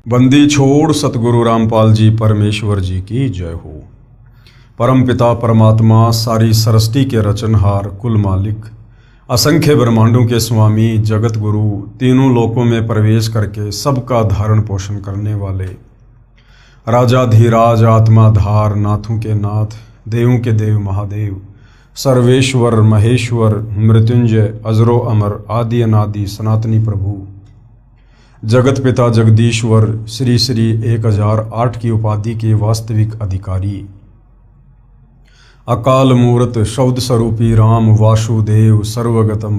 बंदी छोड़ सतगुरु रामपाल जी परमेश्वर जी की जय हो। परम पिता परमात्मा सारी सृष्टि के रचनहार कुल मालिक असंख्य ब्रह्मांडों के स्वामी जगत गुरु तीनों लोकों में प्रवेश करके सबका धारण पोषण करने वाले राजाधिराज आत्मा धार नाथों के नाथ देवों के देव महादेव सर्वेश्वर महेश्वर मृत्युंजय अजरो अमर आदि अनादि सनातनी प्रभु जगत पिता जगदीश्वर श्री श्री 1008 की उपाधि के वास्तविक अधिकारी अकाल मूर्त शब्द स्वरूपी राम वासुदेव सर्वगतम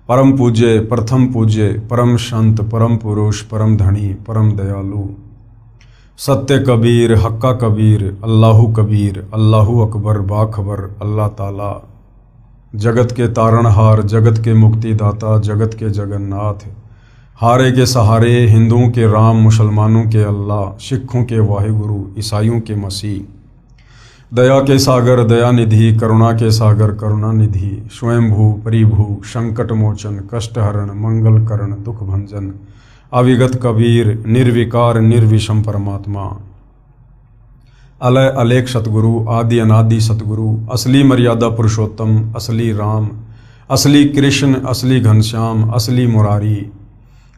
परम पूज्य प्रथम पूज्य परम संत परम पुरुष परम धनी परम दयालु सत्य कबीर हक्का कबीर अल्लाहु कबीर अल्लाहु अकबर बाखबर अल्लाह ताला जगत के तारणहार जगत के मुक्तिदाता जगत के जगन्नाथ हारे के सहारे हिंदुओं के राम मुसलमानों के अल्लाह सिखों के वाहिगुरु ईसाइयों के मसीह दया के सागर दया निधि करुणा के सागर करुणा निधि स्वयंभू परिभू संकट मोचन कष्टहरण मंगल करण दुख भंजन अविगत कबीर निर्विकार निर्विषम परमात्मा अलय अलेख सतगुरु आदि अनादि सतगुरु असली मर्यादा पुरुषोत्तम असली राम असली कृष्ण असली घनश्याम असली मुरारी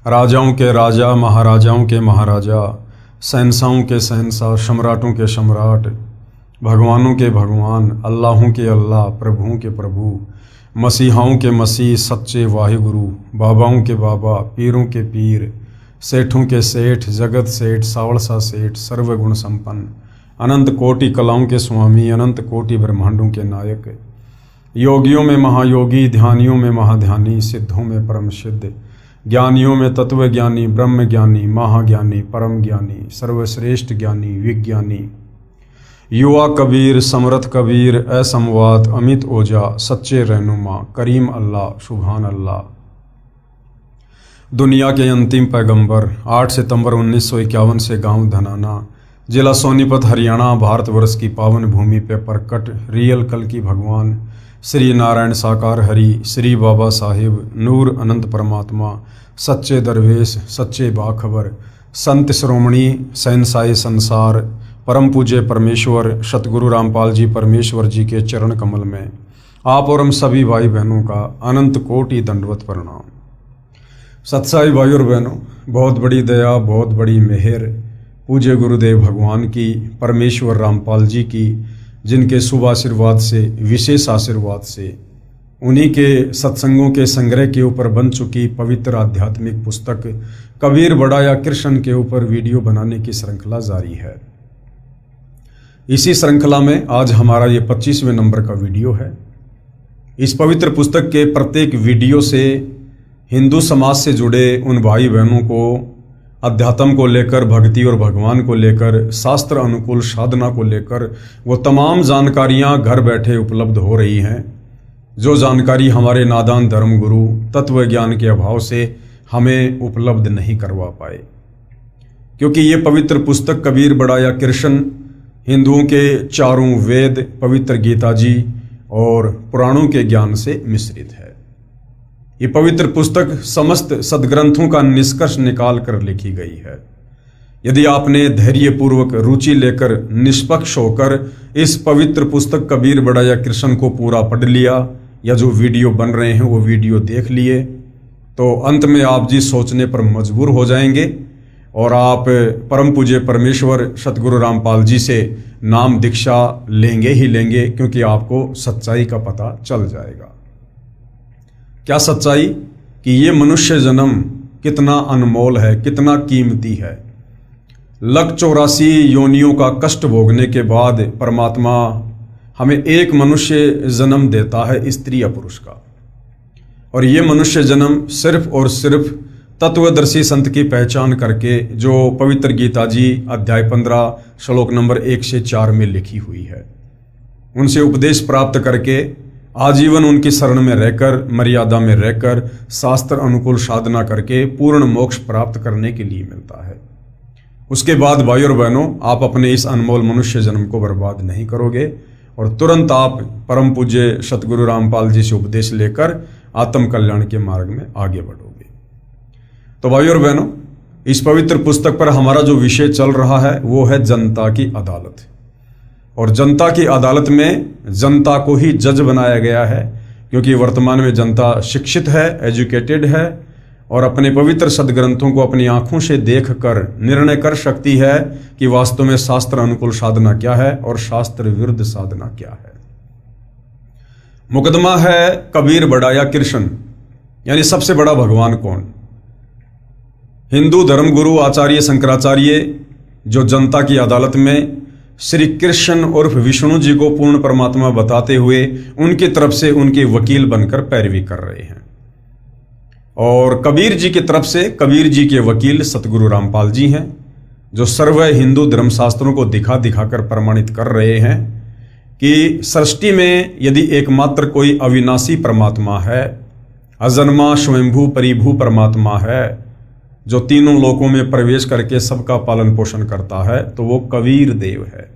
राजाओं के राजा महाराजाओं के महाराजा शहंशाहों के शहंशाह सम्राटों के सम्राट भगवानों के भगवान अल्लाहों के अल्लाह प्रभुओं के प्रभु मसीहाओं के मसीह सच्चे वाहिगुरु बाबाओं के बाबा पीरों के पीर सेठों के सेठ जगत सेठ सावड़सा सेठ सर्वगुण संपन्न अनंत कोटि कलाओं के स्वामी अनंत कोटि ब्रह्मांडों के नायक योगियों में महायोगी ध्यानियों में महाध्यानी सिद्धों में परम सिद्ध ज्ञानियों में तत्व ज्ञानी ब्रह्म ज्ञानी महाज्ञानी परम ज्ञानी सर्वश्रेष्ठ ज्ञानी विज्ञानी युवा कबीर समर्थ कबीर असमवात अमित ओजा सच्चे रहनुमा करीम अल्लाह सुभान अल्लाह दुनिया के अंतिम पैगंबर 8 सितंबर 1951 से गांव धनाना जिला सोनीपत हरियाणा भारतवर्ष की पावन भूमि पे प्रकट रियल कल की भगवान श्री नारायण साकार हरि श्री बाबा साहिब नूर अनंत परमात्मा सच्चे दरवेश सच्चे बाखबर संत श्रोमणी शहंशाह संसार परम पूज्य परमेश्वर सतगुरु रामपाल जी परमेश्वर जी के चरण कमल में आप और हम सभी भाई बहनों का अनंत कोटि दंडवत प्रणाम। सत्साई भाई और बहनों, बहुत बड़ी दया बहुत बड़ी मेहर पूज्य गुरुदेव भगवान की परमेश्वर रामपाल जी की जिनके शुभ आशीर्वाद से विशेष आशीर्वाद से उन्हीं के सत्संगों के संग्रह के ऊपर बन चुकी पवित्र आध्यात्मिक पुस्तक कबीर बड़ा या कृष्ण के ऊपर वीडियो बनाने की श्रृंखला जारी है। इसी श्रृंखला में आज हमारा ये 25वें नंबर का वीडियो है। इस पवित्र पुस्तक के प्रत्येक वीडियो से हिंदू समाज से जुड़े उन भाई बहनों को अध्यात्म को लेकर भक्ति और भगवान को लेकर शास्त्र अनुकूल साधना को लेकर वो तमाम जानकारियां घर बैठे उपलब्ध हो रही हैं, जो जानकारी हमारे नादान धर्मगुरु तत्व ज्ञान के अभाव से हमें उपलब्ध नहीं करवा पाए। क्योंकि ये पवित्र पुस्तक कबीर बड़ा या कृष्ण हिंदुओं के चारों वेद पवित्र गीता जी और पुराणों के ज्ञान से मिश्रित है। ये पवित्र पुस्तक समस्त सदग्रंथों का निष्कर्ष निकाल कर लिखी गई है। यदि आपने धैर्यपूर्वक रुचि लेकर निष्पक्ष होकर इस पवित्र पुस्तक कबीर बड़ा या कृष्ण को पूरा पढ़ लिया या जो वीडियो बन रहे हैं वो वीडियो देख लिए, तो अंत में आप जी सोचने पर मजबूर हो जाएंगे और आप परम पूज्य परमेश्वर सतगुरु रामपाल जी से नाम दीक्षा लेंगे ही लेंगे, क्योंकि आपको सच्चाई का पता चल जाएगा। क्या सच्चाई कि ये मनुष्य जन्म कितना अनमोल है, कितना कीमती है। 184 योनियों का कष्ट भोगने के बाद परमात्मा हमें एक मनुष्य जन्म देता है, स्त्री या पुरुष का, और ये मनुष्य जन्म सिर्फ और सिर्फ तत्वदर्शी संत की पहचान करके जो पवित्र गीता जी अध्याय 15 श्लोक नंबर 1 से 4 में लिखी हुई है, उनसे उपदेश प्राप्त करके आजीवन उनकी शरण में रहकर मर्यादा में रहकर शास्त्र अनुकूल साधना करके पूर्ण मोक्ष प्राप्त करने के लिए मिलता है। उसके बाद भाई और बहनों, आप अपने इस अनमोल मनुष्य जन्म को बर्बाद नहीं करोगे और तुरंत आप परम पूज्य सतगुरु रामपाल जी से उपदेश लेकर आत्म कल्याण के मार्ग में आगे बढ़ोगे। तो भाई और बहनों, इस पवित्र पुस्तक पर हमारा जो विषय चल रहा है वो है जनता की अदालत। और जनता की अदालत में जनता को ही जज बनाया गया है, क्योंकि वर्तमान में जनता शिक्षित है, एजुकेटेड है और अपने पवित्र सदग्रंथों को अपनी आंखों से देखकर निर्णय कर सकती है कि वास्तव में शास्त्र अनुकूल साधना क्या है और शास्त्र विरुद्ध साधना क्या है। मुकदमा है कबीर बड़ा या कृष्ण, यानी सबसे बड़ा भगवान कौन। हिंदू धर्मगुरु आचार्य शंकराचार्य जो जनता की अदालत में श्री कृष्ण उर्फ विष्णु जी को पूर्ण परमात्मा बताते हुए उनकी तरफ से उनके वकील बनकर पैरवी कर रहे हैं, और कबीर जी की तरफ से कबीर जी के वकील सतगुरु रामपाल जी हैं, जो सर्व हिंदू धर्मशास्त्रों को दिखा दिखाकर प्रमाणित कर रहे हैं कि सृष्टि में यदि एकमात्र कोई अविनाशी परमात्मा है, अजन्मा स्वयंभू परिभू परमात्मा है, जो तीनों लोकों में प्रवेश करके सबका पालन पोषण करता है, तो वो कबीर देव है।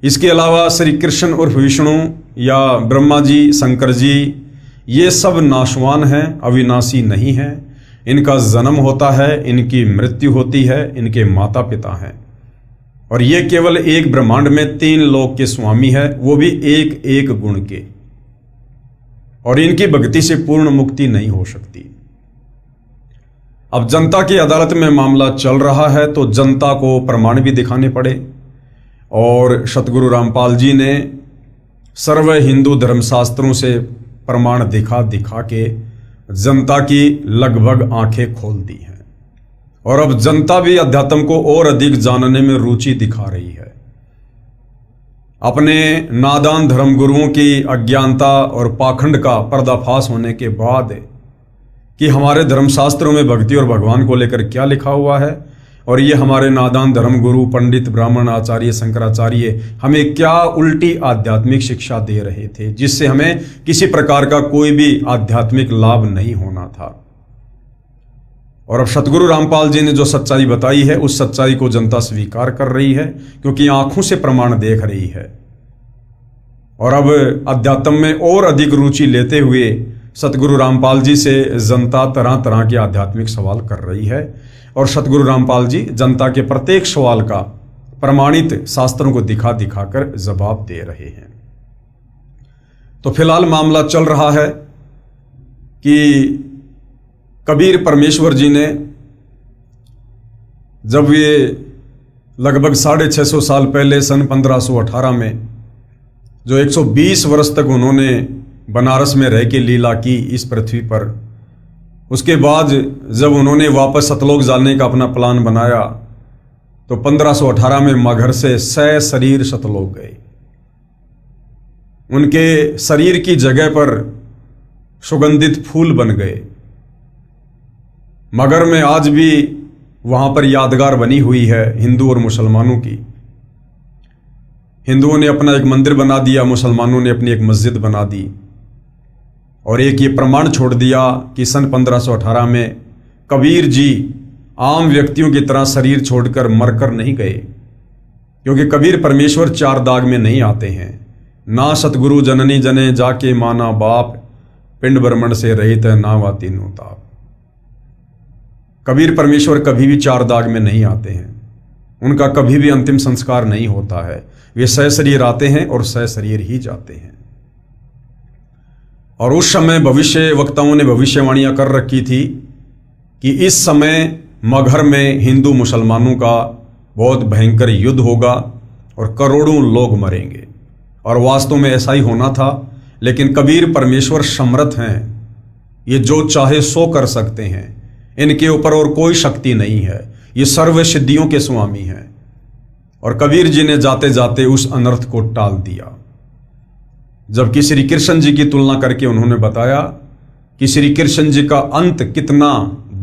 इसके अलावा श्री कृष्ण उर्फ विष्णु या ब्रह्मा जी, शंकर जी, ये सब नाशवान हैं, अविनाशी नहीं हैं। इनका जन्म होता है, इनकी मृत्यु होती है, इनके माता पिता हैं, और ये केवल एक ब्रह्मांड में 3 लोक के स्वामी है, वो भी एक एक गुण के, और इनकी भक्ति से पूर्ण मुक्ति नहीं हो सकती। अब जनता की अदालत में मामला चल रहा है तो जनता को प्रमाण भी दिखाने पड़े, और सतगुरु रामपाल जी ने सर्व हिंदू धर्मशास्त्रों से प्रमाण दिखा दिखा के जनता की लगभग आंखें खोल दी हैं, और अब जनता भी अध्यात्म को और अधिक जानने में रुचि दिखा रही है। अपने नादान धर्मगुरुओं की अज्ञानता और पाखंड का पर्दाफाश होने के बाद कि हमारे धर्मशास्त्रों में भक्ति और भगवान को लेकर क्या लिखा हुआ है, और ये हमारे नादान धर्मगुरु पंडित ब्राह्मण आचार्य शंकराचार्य हमें क्या उल्टी आध्यात्मिक शिक्षा दे रहे थे, जिससे हमें किसी प्रकार का कोई भी आध्यात्मिक लाभ नहीं होना था। और अब सतगुरु रामपाल जी ने जो सच्चाई बताई है, उस सच्चाई को जनता स्वीकार कर रही है, क्योंकि आंखों से प्रमाण देख रही है, और अब अध्यात्म में और अधिक रुचि लेते हुए सतगुरु रामपाल जी से जनता तरह तरह के आध्यात्मिक सवाल कर रही है, और सतगुरु रामपाल जी जनता के प्रत्येक सवाल का प्रमाणित शास्त्रों को दिखा दिखाकर जवाब दे रहे हैं। तो फिलहाल मामला चल रहा है कि कबीर परमेश्वर जी ने जब ये लगभग 650 साल पहले सन 1518 में जो 120 वर्ष तक उन्होंने बनारस में रह के लीला की इस पृथ्वी पर, उसके बाद जब उन्होंने वापस सतलोक जाने का अपना प्लान बनाया तो 1518 में मगहर से 100 शरीर सतलोक गए। उनके शरीर की जगह पर सुगंधित फूल बन गए। मगहर में आज भी वहां पर यादगार बनी हुई है हिंदू और मुसलमानों की। हिंदुओं ने अपना एक मंदिर बना दिया, मुसलमानों ने अपनी एक मस्जिद बना दी, और एक ये प्रमाण छोड़ दिया कि सन 1518 में कबीर जी आम व्यक्तियों की तरह शरीर छोड़कर मरकर नहीं गए, क्योंकि कबीर परमेश्वर 4 दाग में नहीं आते हैं। ना सतगुरु जननी जने जाके माना बाप, पिंड ब्रह्मण से रहित है ना वाती नो ताप। कबीर परमेश्वर कभी भी 4 दाग में नहीं आते हैं, उनका कभी भी अंतिम संस्कार नहीं होता है। वे सहशरीर आते हैं और सहशरीर ही जाते हैं। और उस समय भविष्य वक्ताओं ने भविष्यवाणियां कर रखी थी कि इस समय मगहर में हिंदू मुसलमानों का बहुत भयंकर युद्ध होगा और करोड़ों लोग मरेंगे, और वास्तव में ऐसा ही होना था। लेकिन कबीर परमेश्वर समर्थ हैं, ये जो चाहे सो कर सकते हैं, इनके ऊपर और कोई शक्ति नहीं है, ये सर्व सिद्धियों के स्वामी हैं। और कबीर जी ने जाते जाते उस अनर्थ को टाल दिया, जबकि श्री कृष्ण जी की तुलना करके उन्होंने बताया कि श्री कृष्ण जी का अंत कितना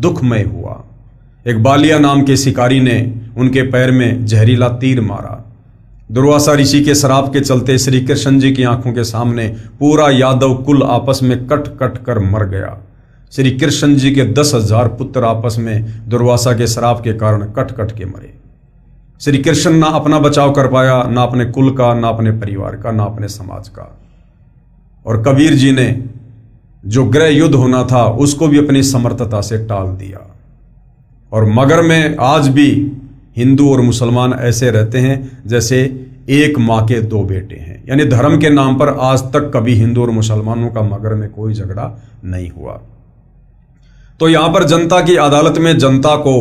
दुखमय हुआ। एक बालिया नाम के शिकारी ने उनके पैर में जहरीला तीर मारा। दुर्वासा ऋषि के श्राप के चलते श्री कृष्ण जी की आंखों के सामने पूरा यादव कुल आपस में कट कट कर मर गया। श्री कृष्ण जी के 10,000 पुत्र आपस में दुर्वासा के श्राप के कारण कट कट के मरे। श्री कृष्ण ना अपना बचाव कर पाया, ना अपने कुल का, ना अपने परिवार का, ना अपने समाज का। और कबीर जी ने जो गृह युद्ध होना था उसको भी अपनी समर्थता से टाल दिया। और मगर में आज भी हिंदू और मुसलमान ऐसे रहते हैं जैसे एक माँ के दो बेटे हैं। यानी धर्म के नाम पर आज तक कभी हिंदू और मुसलमानों का मगर में कोई झगड़ा नहीं हुआ। तो यहां पर जनता की अदालत में जनता को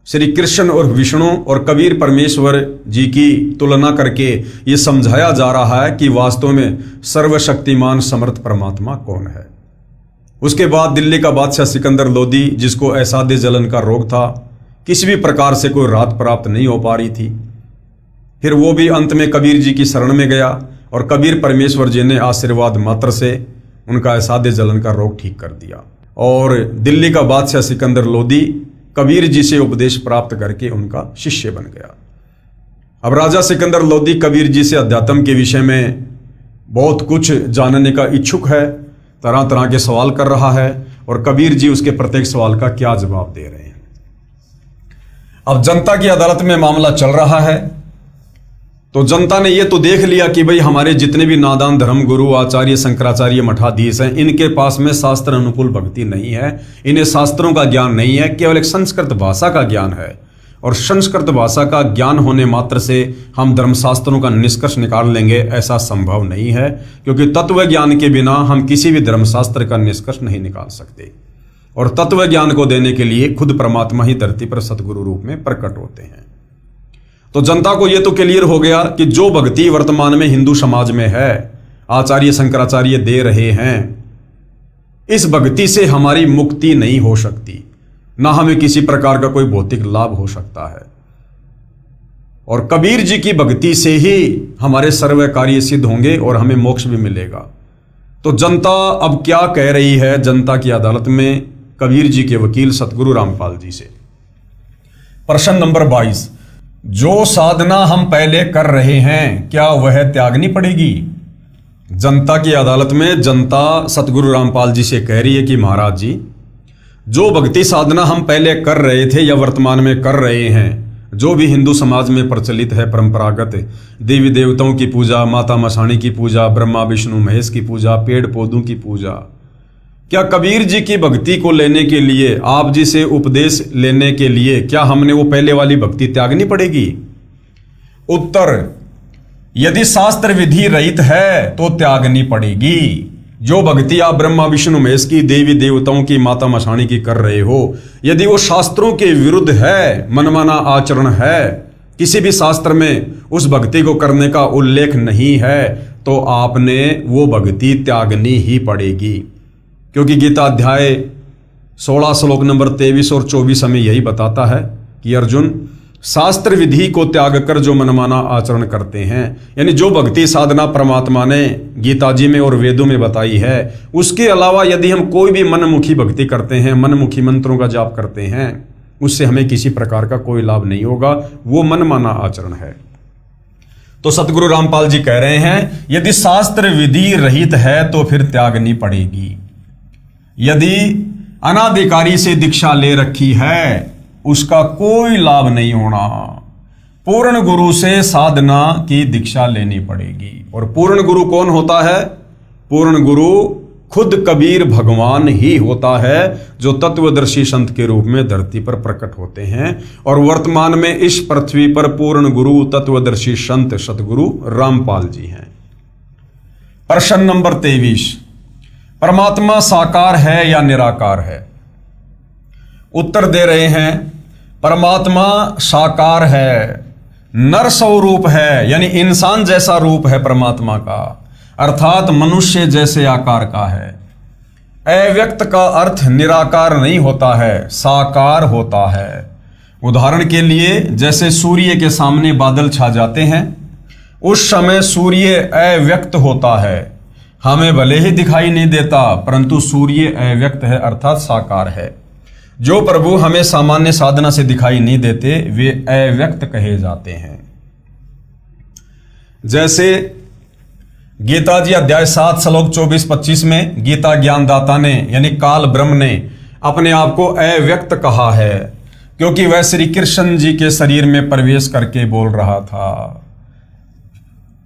श्री कृष्ण और विष्णु और कबीर परमेश्वर जी की तुलना करके ये समझाया जा रहा है कि वास्तव में सर्वशक्तिमान समर्थ परमात्मा कौन है। उसके बाद दिल्ली का बादशाह सिकंदर लोदी, जिसको असाध्य जलन का रोग था, किसी भी प्रकार से कोई राहत प्राप्त नहीं हो पा रही थी, फिर वो भी अंत में कबीर जी की शरण में गया और कबीर परमेश्वर जी ने आशीर्वाद मात्र से उनका असाध्य जलन का रोग ठीक कर दिया। और दिल्ली का बादशाह सिकंदर लोदी कबीर जी से उपदेश प्राप्त करके उनका शिष्य बन गया। अब राजा सिकंदर लोदी कबीर जी से अध्यात्म के विषय में बहुत कुछ जानने का इच्छुक है, तरह तरह के सवाल कर रहा है और कबीर जी उसके प्रत्येक सवाल का क्या जवाब दे रहे हैं। अब जनता की अदालत में मामला चल रहा है, तो जनता ने ये तो देख लिया कि भाई हमारे जितने भी नादान धर्म गुरु आचार्य शंकराचार्य मठाधीश हैं, इनके पास में शास्त्र अनुकूल भक्ति नहीं है, इन्हें शास्त्रों का ज्ञान नहीं है, केवल एक संस्कृत भाषा का ज्ञान है। और संस्कृत भाषा का ज्ञान होने मात्र से हम धर्मशास्त्रों का निष्कर्ष निकाल लेंगे, ऐसा संभव नहीं है, क्योंकि तत्व ज्ञान के बिना हम किसी भी धर्मशास्त्र का निष्कर्ष नहीं निकाल सकते। और तत्व ज्ञान को देने के लिए खुद परमात्मा ही धरती पर सतगुरु रूप में प्रकट होते हैं। तो जनता को यह तो क्लियर हो गया कि जो भक्ति वर्तमान में हिंदू समाज में है, आचार्य शंकराचार्य दे रहे हैं, इस भक्ति से हमारी मुक्ति नहीं हो सकती, ना हमें किसी प्रकार का कोई भौतिक लाभ हो सकता है। और कबीर जी की भक्ति से ही हमारे सर्व कार्य सिद्ध होंगे और हमें मोक्ष भी मिलेगा। तो जनता अब क्या कह रही है जनता की अदालत में कबीर जी के वकील सतगुरु रामपाल जी से। प्रश्न नंबर 22, जो साधना हम पहले कर रहे हैं क्या वह त्यागनी पड़ेगी? जनता की अदालत में जनता सतगुरु रामपाल जी से कह रही है कि महाराज जी, जो भक्ति साधना हम पहले कर रहे थे या वर्तमान में कर रहे हैं, जो भी हिंदू समाज में प्रचलित है परंपरागत देवी देवताओं की पूजा, माता मसाणी की पूजा, ब्रह्मा विष्णु महेश की पूजा, पेड़ पौधों की पूजा, क्या कबीर जी की भक्ति को लेने के लिए, आप जी से उपदेश लेने के लिए क्या हमने वो पहले वाली भक्ति त्यागनी पड़ेगी? उत्तर, यदि शास्त्र विधि रहित है तो त्यागनी पड़ेगी। जो भक्ति आप ब्रह्मा विष्णु महेश की, देवी देवताओं की, माता मसाणी की कर रहे हो, यदि वो शास्त्रों के विरुद्ध है, मनमाना आचरण है, किसी भी शास्त्र में उस भक्ति को करने का उल्लेख नहीं है, तो आपने वो भक्ति त्यागनी ही पड़ेगी। क्योंकि गीता अध्याय 16 श्लोक नंबर 23 और 24 हमें यही बताता है कि अर्जुन, शास्त्र विधि को त्याग कर जो मनमाना आचरण करते हैं, यानी जो भक्ति साधना परमात्मा ने गीता जी में और वेदों में बताई है, उसके अलावा यदि हम कोई भी मनमुखी भक्ति करते हैं, मनमुखी मंत्रों का जाप करते हैं, उससे हमें किसी प्रकार का कोई लाभ नहीं होगा, वो मनमाना आचरण है। तो सतगुरु रामपाल जी कह रहे हैं, यदि शास्त्र विधि रहित है तो फिर त्यागनी पड़ेगी। यदि अनाधिकारी से दीक्षा ले रखी है, उसका कोई लाभ नहीं होना। पूर्ण गुरु से साधना की दीक्षा लेनी पड़ेगी। और पूर्ण गुरु कौन होता है? पूर्ण गुरु खुद कबीर भगवान ही होता है, जो तत्वदर्शी संत के रूप में धरती पर प्रकट होते हैं। और वर्तमान में इस पृथ्वी पर पूर्ण गुरु तत्वदर्शी संत सतगुरु रामपाल जी हैं। प्रश्न नंबर 23, परमात्मा साकार है या निराकार है? उत्तर दे रहे हैं, परमात्मा साकार है, नर स्वरूप है, यानी इंसान जैसा रूप है परमात्मा का, अर्थात मनुष्य जैसे आकार का है। अव्यक्त का अर्थ निराकार नहीं होता है, साकार होता है। उदाहरण के लिए, जैसे सूर्य के सामने बादल छा जाते हैं, उस समय सूर्य अव्यक्त होता है, हमें भले ही दिखाई नहीं देता, परंतु सूर्य अव्यक्त है अर्थात साकार है। जो प्रभु हमें सामान्य साधना से दिखाई नहीं देते, वे अव्यक्त कहे जाते हैं। जैसे गीता जी अध्याय 7 श्लोक 24-25 में गीता ज्ञानदाता ने यानी काल ब्रह्म ने अपने आप को अव्यक्त कहा है, क्योंकि वह श्री कृष्ण जी के शरीर में प्रवेश करके बोल रहा था।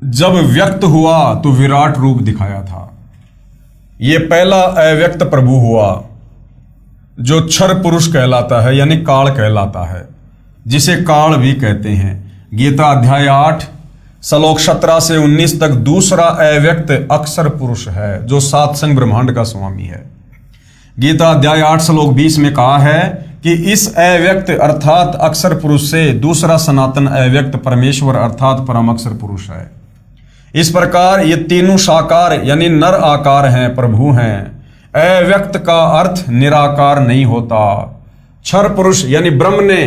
जब व्यक्त हुआ तो विराट रूप दिखाया था। यह पहला अव्यक्त प्रभु हुआ। जो क्षर पुरुष कहलाता है यानी काल कहलाता है, जिसे काल भी कहते हैं। गीता अध्याय 8 श्लोक 17 से 19 तक दूसरा अव्यक्त अक्षर पुरुष है जो सात संग ब्रह्मांड का स्वामी है। गीता अध्याय 8 श्लोक 20 में कहा है कि इस अव्यक्त अर्थात अक्षर पुरुष से दूसरा सनातन अव्यक्त परमेश्वर अर्थात परम अक्षर पुरुष है। इस प्रकार ये तीनों साकार यानी नर आकार हैं, प्रभु हैं। अव्यक्त का अर्थ निराकार नहीं होता। क्षर पुरुष यानी ब्रह्म ने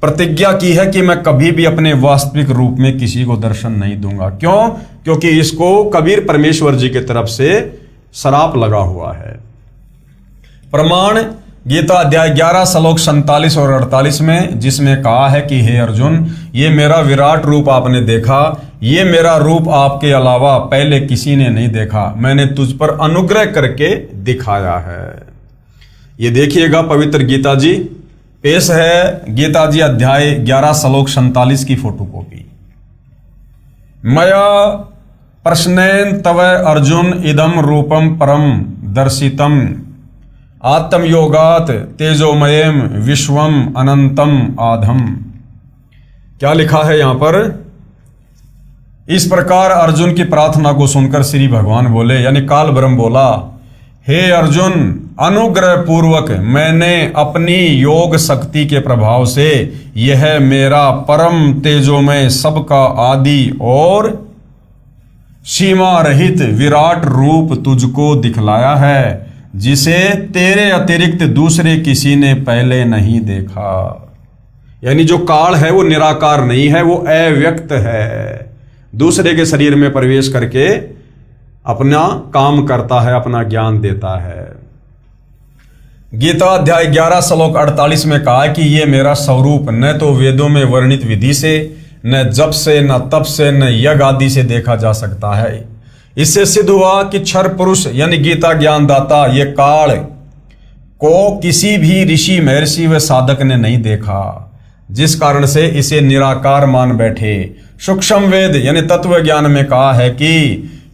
प्रतिज्ञा की है कि मैं कभी भी अपने वास्तविक रूप में किसी को दर्शन नहीं दूंगा। क्यों? क्योंकि इसको कबीर परमेश्वर जी की तरफ से श्राप लगा हुआ है। प्रमाण गीता अध्याय 11 श्लोक 47 और 48 में, जिसमें कहा है कि हे अर्जुन, ये मेरा विराट रूप आपने देखा, ये मेरा रूप आपके अलावा पहले किसी ने नहीं देखा, मैंने तुझ पर अनुग्रह करके दिखाया है। ये देखिएगा पवित्र गीता जी, पेश है गीता जी अध्याय 11 श्लोक 47 की फोटोकॉपी। मया प्रश्नेन तव अर्जुन इदम रूपम परम दर्शितम आत्मयोगात तेजोमयम विश्वम अनंतम आधम। क्या लिखा है यहां पर? इस प्रकार अर्जुन की प्रार्थना को सुनकर श्री भगवान बोले यानी काल ब्रह्म बोला, हे अर्जुन, अनुग्रह पूर्वक मैंने अपनी योग शक्ति के प्रभाव से यह मेरा परम तेजोमय सबका आदि और सीमा रहित विराट रूप तुझको दिखलाया है, जिसे तेरे अतिरिक्त दूसरे किसी ने पहले नहीं देखा। यानी जो काल है वो निराकार नहीं है, वो अव्यक्त है, दूसरे के शरीर में प्रवेश करके अपना काम करता है, अपना ज्ञान देता है। गीता अध्याय 11 श्लोक 48 में कहा कि ये मेरा स्वरूप न तो वेदों में वर्णित विधि से, न जप से, न तप से, न यज्ञ आदि से देखा जा सकता है। इससे सिद्ध हुआ कि क्षर पुरुष यानी गीता ज्ञानदाता ये काल को किसी भी ऋषि महर्षि व साधक ने नहीं देखा, जिस कारण से इसे निराकार मान बैठे। सूक्ष्म वेद यानी तत्व ज्ञान में कहा है कि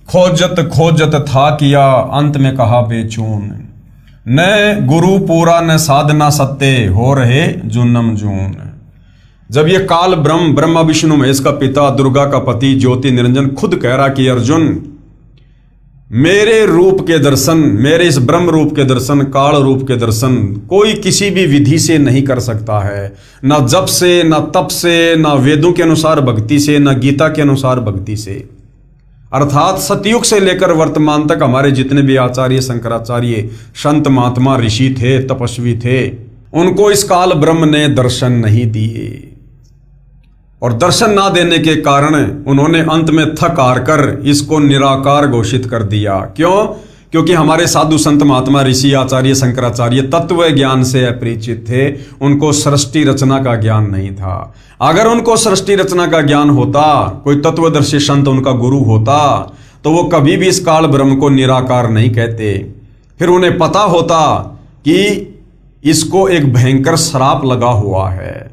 खोजत खोजत था किया, अंत में कहा बेचून, न गुरु पूरा न साधना सत्य, हो रहे जूनम जून। जब ये काल ब्रह्म, ब्रह्मा विष्णु महेश का पिता, दुर्गा का पति, ज्योति निरंजन खुद कह रहा कि अर्जुन, मेरे रूप के दर्शन, मेरे इस ब्रह्म रूप के दर्शन, काल रूप के दर्शन कोई किसी भी विधि से नहीं कर सकता है, ना जप से, ना तप से, ना वेदों के अनुसार भक्ति से, ना गीता के अनुसार भक्ति से। अर्थात सतयुग से लेकर वर्तमान तक हमारे जितने भी आचार्य, शंकराचार्य, संत महात्मा, ऋषि थे, तपस्वी थे, उनको इस काल ब्रह्म ने दर्शन नहीं दिए। और दर्शन ना देने के कारण उन्होंने अंत में थक हार कर इसको निराकार घोषित कर दिया। क्यों? क्योंकि हमारे साधु संत महात्मा, ऋषि, आचार्य, शंकराचार्य तत्व ज्ञान से अपरिचित थे, उनको सृष्टि रचना का ज्ञान नहीं था। अगर उनको सृष्टि रचना का ज्ञान होता, कोई तत्वदर्शी संत उनका गुरु होता, तो वो कभी भी इस काल ब्रह्म को निराकार नहीं कहते। फिर उन्हें पता होता कि इसको एक भयंकर श्राप लगा हुआ है,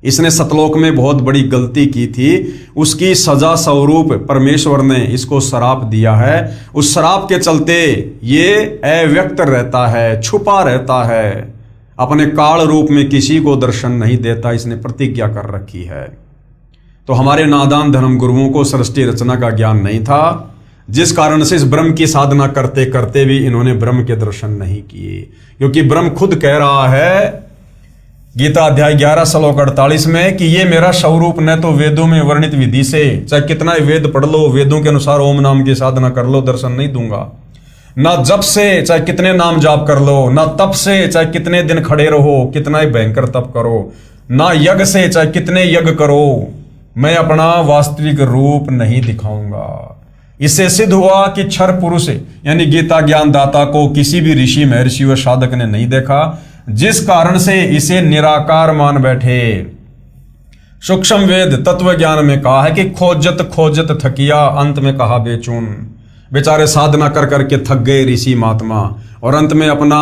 इसने सतलोक में बहुत बड़ी गलती की थी, उसकी सजा स्वरूप परमेश्वर ने इसको श्राप दिया है। उस श्राप के चलते ये अव्यक्त रहता है, छुपा रहता है, अपने काल रूप में किसी को दर्शन नहीं देता, इसने प्रतिज्ञा कर रखी है। तो हमारे नादान धर्म गुरुओं को सृष्टि रचना का ज्ञान नहीं था, जिस कारण से इस ब्रह्म की साधना करते करते भी इन्होंने ब्रह्म के दर्शन नहीं किए। क्योंकि ब्रह्म खुद कह रहा है गीता अध्याय 11 श्लोक 48 में कि ये मेरा स्वरूप न तो वेदों में वर्णित विधि से, चाहे कितना वेद पढ़ लो, वेदों के अनुसार ओम नाम की साधना कर लो, दर्शन नहीं दूंगा। ना जप से, चाहे कितने नाम जाप कर लो, ना तप से, चाहे कितने दिन खड़े रहो, कितना ही भयंकर तप करो, ना यज्ञ से, चाहे कितने यज्ञ करो, मैं अपना वास्तविक रूप नहीं दिखाऊंगा। इससे सिद्ध हुआ कि क्षर पुरुष यानी गीता ज्ञानदाता को किसी भी ऋषि, महर्षि व साधक ने नहीं देखा, जिस कारण से इसे निराकार मान बैठे। सूक्ष्म वेद तत्व ज्ञान में कहा है कि खोजत खोजत थकिया, अंत में कहा बेचून। बेचारे साधना कर करके थक गए ऋषि महात्मा, और अंत में अपना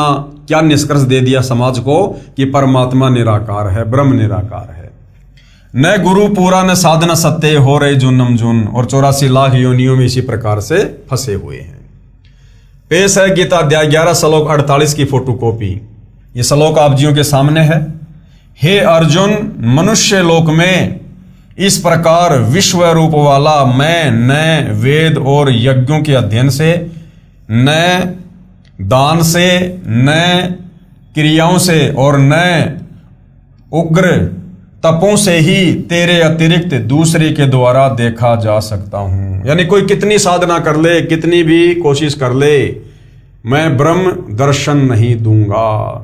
क्या निष्कर्ष दे दिया समाज को कि परमात्मा निराकार है, ब्रह्म निराकार है। न गुरु पूरा न साधना सत्य, हो रहे जूनम जून, और 84 लाख योनियों में इसी प्रकार से फंसे हुए हैं। पेश है गीता अध्याय 11 श्लोक 48 की फोटोकॉपी। ये श्लोक आप जियों के सामने है। हे अर्जुन, मनुष्य लोक में इस प्रकार विश्व रूप वाला मैं न वेद और यज्ञों के अध्ययन से, न दान से, न क्रियाओं से और न उग्र तपों से ही तेरे अतिरिक्त दूसरे के द्वारा देखा जा सकता हूं। यानी कोई कितनी साधना कर ले, कितनी भी कोशिश कर ले, मैं ब्रह्म दर्शन नहीं दूंगा।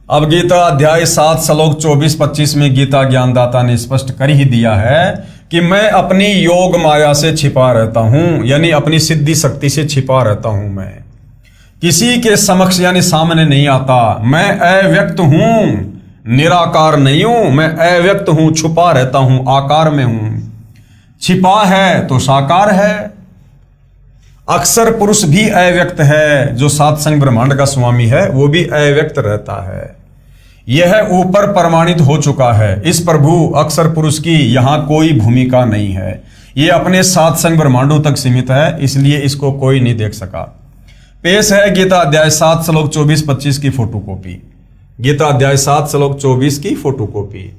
अब गीता अध्याय 7 श्लोक 24-25 में गीता ज्ञानदाता ने स्पष्ट कर ही दिया है कि मैं अपनी योग माया से छिपा रहता हूं, यानी अपनी सिद्धि शक्ति से छिपा रहता हूं। मैं किसी के समक्ष यानी सामने नहीं आता। मैं अव्यक्त हूं, निराकार नहीं हूं। मैं अव्यक्त हूं, छुपा रहता हूं, आकार में हूं। छिपा है तो साकार है। अक्सर पुरुष भी अव्यक्त है, जो सातसंग ब्रह्मांड का स्वामी है वो भी अव्यक्त रहता है। यह ऊपर प्रमाणित हो चुका है। इस प्रभु अक्सर पुरुष की यहां कोई भूमिका नहीं है। ये अपने सातसंग ब्रह्मांडों तक सीमित है, इसलिए इसको कोई नहीं देख सका। पेश है गीता अध्याय 7 श्लोक 24-25 की फोटोकॉपी। गीता अध्याय 7 श्लोक 24 की फोटोकॉपी।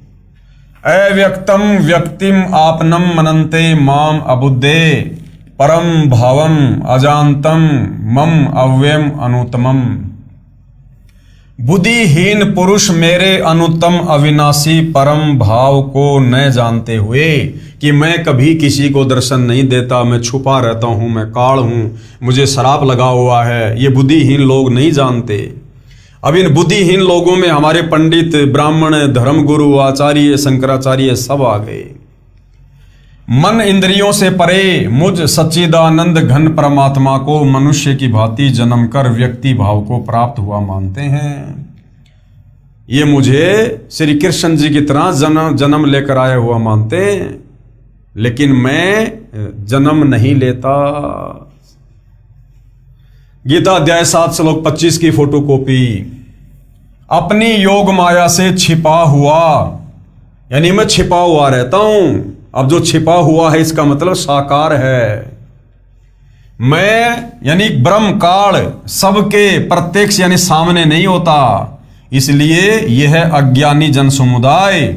अव्यक्तम व्यक्तिम आपनम मनन्ते माम अबुद्धे परम भावम अजानतम मम अव्ययम अनुत्तमम। बुद्धिहीन पुरुष मेरे अनुत्तम अविनाशी परम भाव को न जानते हुए कि मैं कभी किसी को दर्शन नहीं देता, मैं छुपा रहता हूं, मैं काल हूं, मुझे श्राप लगा हुआ है, ये बुद्धिहीन लोग नहीं जानते। अब इन बुद्धिहीन लोगों में हमारे पंडित, ब्राह्मण, धर्मगुरु, आचार्य, शंकराचार्य सब आ गए। मन इंद्रियों से परे मुझ सच्चिदानंद घन परमात्मा को मनुष्य की भांति जन्म कर व्यक्ति भाव को प्राप्त हुआ मानते हैं। ये मुझे श्री कृष्ण जी की तरह जन्म लेकर आया हुआ मानते हैं, लेकिन मैं जन्म नहीं लेता। गीता अध्याय 7 श्लोक 25 की फोटोकॉपी। अपनी योग माया से छिपा हुआ, यानी मैं छिपा हुआ रहता हूं। अब जो छिपा हुआ है इसका मतलब साकार है। मैं यानी ब्रह्म काल सबके प्रत्यक्ष यानी सामने नहीं होता, इसलिए यह अज्ञानी जन समुदाय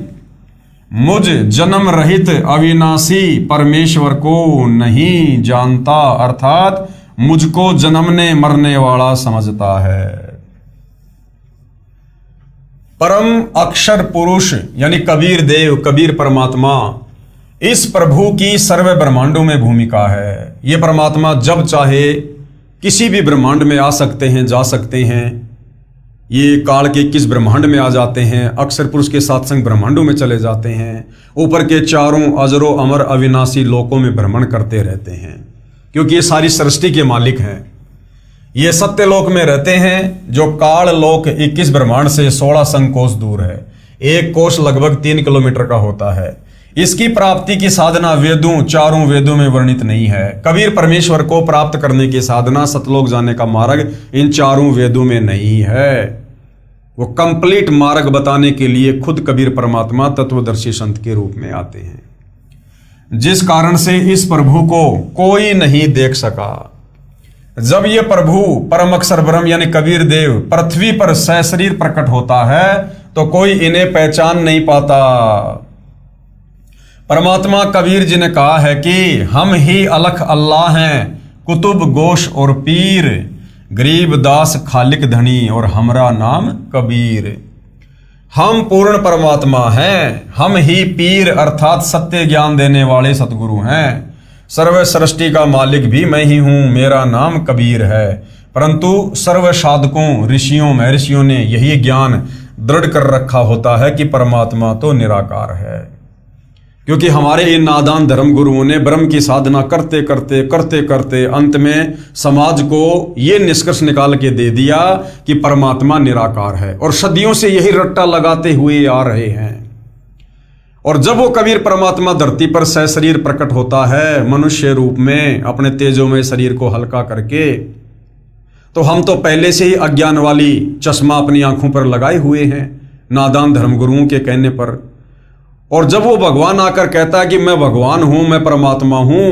मुझ जन्म रहित अविनाशी परमेश्वर को नहीं जानता, अर्थात मुझको जन्मने मरने वाला समझता है। परम अक्षर पुरुष यानी कबीर देव, कबीर परमात्मा, इस प्रभु की सर्व ब्रह्मांडों में भूमिका है। ये परमात्मा जब चाहे किसी भी ब्रह्मांड में आ सकते हैं, जा सकते हैं। ये काल के किस ब्रह्मांड में आ जाते हैं, अक्षर पुरुष के सात्संग ब्रह्मांडों में चले जाते हैं। ऊपर के चारों अजरो अमर अविनाशी लोकों में भ्रमण करते रहते हैं, क्योंकि ये सारी सृष्टि के मालिक हैं। ये सत्यलोक में रहते हैं, जो काल लोक 21 ब्रह्मांड से 16 संकोश दूर है। एक कोश लगभग 3 किलोमीटर का होता है। इसकी प्राप्ति की साधना वेदों, चारों वेदों में वर्णित नहीं है। कबीर परमेश्वर को प्राप्त करने की साधना, सतलोक जाने का मार्ग इन चारों वेदों में नहीं है। वो कंप्लीट मार्ग बताने के लिए खुद कबीर परमात्मा तत्वदर्शी संत के रूप में आते हैं, जिस कारण से इस प्रभु को कोई नहीं देख सका। जब ये प्रभु परम अक्षर ब्रह्म यानी कबीर देव पृथ्वी पर सशरीर प्रकट होता है तो कोई इन्हें पहचान नहीं पाता। परमात्मा कबीर जी ने कहा है कि हम ही अलख अल्लाह हैं, कुतुब गोश और पीर, गरीब दास खालिक धनी और हमरा नाम कबीर। हम पूर्ण परमात्मा हैं, हम ही पीर अर्थात सत्य ज्ञान देने वाले सतगुरु हैं। सर्व सृष्टि का मालिक भी मैं ही हूं, मेरा नाम कबीर है। परंतु सर्व साधकों, ऋषियों, महर्षियों ने यही ज्ञान दृढ़ कर रखा होता है कि परमात्मा तो निराकार है, क्योंकि हमारे इन नादान धर्म गुरुओं ने ब्रह्म की साधना करते करते अंत में समाज को ये निष्कर्ष निकाल के दे दिया कि परमात्मा निराकार है, और सदियों से यही रट्टा लगाते हुए आ रहे हैं। और जब वो कबीर परमात्मा धरती पर सशरीर प्रकट होता है मनुष्य रूप में अपने तेजोमय शरीर को हल्का करके, तो हम तो पहले से ही अज्ञान वाली चश्मा अपनी आंखों पर लगाए हुए हैं नादान धर्मगुरुओं के कहने पर। और जब वो भगवान आकर कहता है कि मैं भगवान हूं, मैं परमात्मा हूं,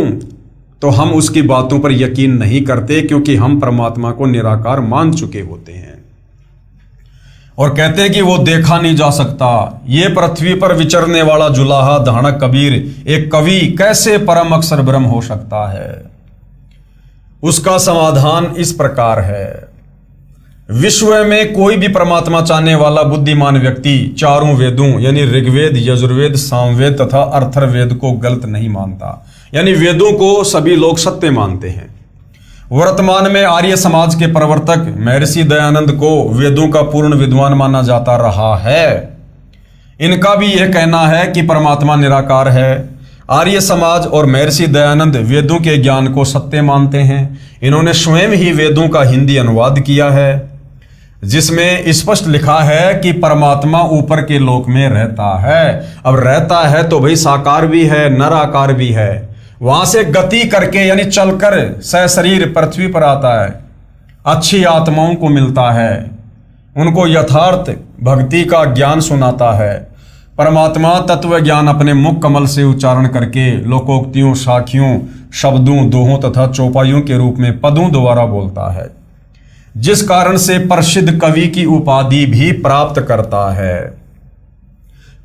तो हम उसकी बातों पर यकीन नहीं करते, क्योंकि हम परमात्मा को निराकार मान चुके होते हैं। और कहते हैं कि वो देखा नहीं जा सकता। ये पृथ्वी पर विचरने वाला जुलाहा धानक कबीर एक कवि कैसे परम अक्षर ब्रह्म हो सकता है? उसका समाधान इस प्रकार है। विश्व में कोई भी परमात्मा चाहने वाला बुद्धिमान व्यक्ति चारों वेदों यानी ऋग्वेद, यजुर्वेद, सामवेद तथा अथर्ववेद को गलत नहीं मानता। यानी वेदों को सभी लोग सत्य मानते हैं। वर्तमान में आर्य समाज के प्रवर्तक महर्षि दयानंद को वेदों का पूर्ण विद्वान माना जाता रहा है। इनका भी यह कहना है कि परमात्मा निराकार है। आर्य समाज और महर्षि दयानंद वेदों के ज्ञान को सत्य मानते हैं। इन्होंने स्वयं ही वेदों का हिंदी अनुवाद किया है, जिसमें स्पष्ट लिखा है कि परमात्मा ऊपर के लोक में रहता है। अब रहता है तो भाई साकार भी है, नराकार भी है। वहां से गति करके यानी चलकर सशरीर पृथ्वी पर आता है। अच्छी आत्माओं को मिलता है, उनको यथार्थ भक्ति का ज्ञान सुनाता है। परमात्मा तत्व ज्ञान अपने मुख कमल से उच्चारण करके लोकोक्तियों, साखियों, शब्दों, दोहों तथा चौपाइयों के रूप में पदों द्वारा बोलता है, जिस कारण से प्रसिद्ध कवि की उपाधि भी प्राप्त करता है।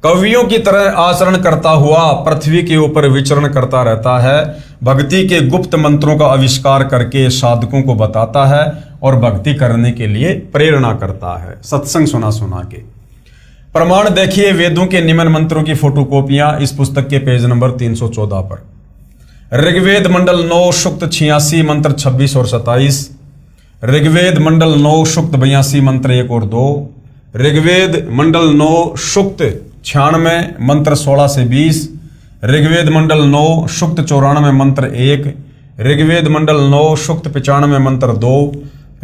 कवियों की तरह आचरण करता हुआ पृथ्वी के ऊपर विचरण करता रहता है। भक्ति के गुप्त मंत्रों का आविष्कार करके साधकों को बताता है और भक्ति करने के लिए प्रेरणा करता है, सत्संग सुना सुना के। प्रमाण देखिए वेदों के निम्न मंत्रों की फोटोकॉपियां इस पुस्तक के पेज नंबर 314 पर। ऋग्वेद मंडल 9 सूक्त 86 मंत्र 26 और 27। ऋग्वेद मंडल 9 सूक्त 82 मंत्र 1 और 2। ऋग्वेद मंडल 9 सूक्त 96 मंत्र 16 से 20। ऋग्वेद मंडल 9 सूक्त 94 मंत्र 1। ऋग्वेद मंडल 9 सूक्त 95 मंत्र 2।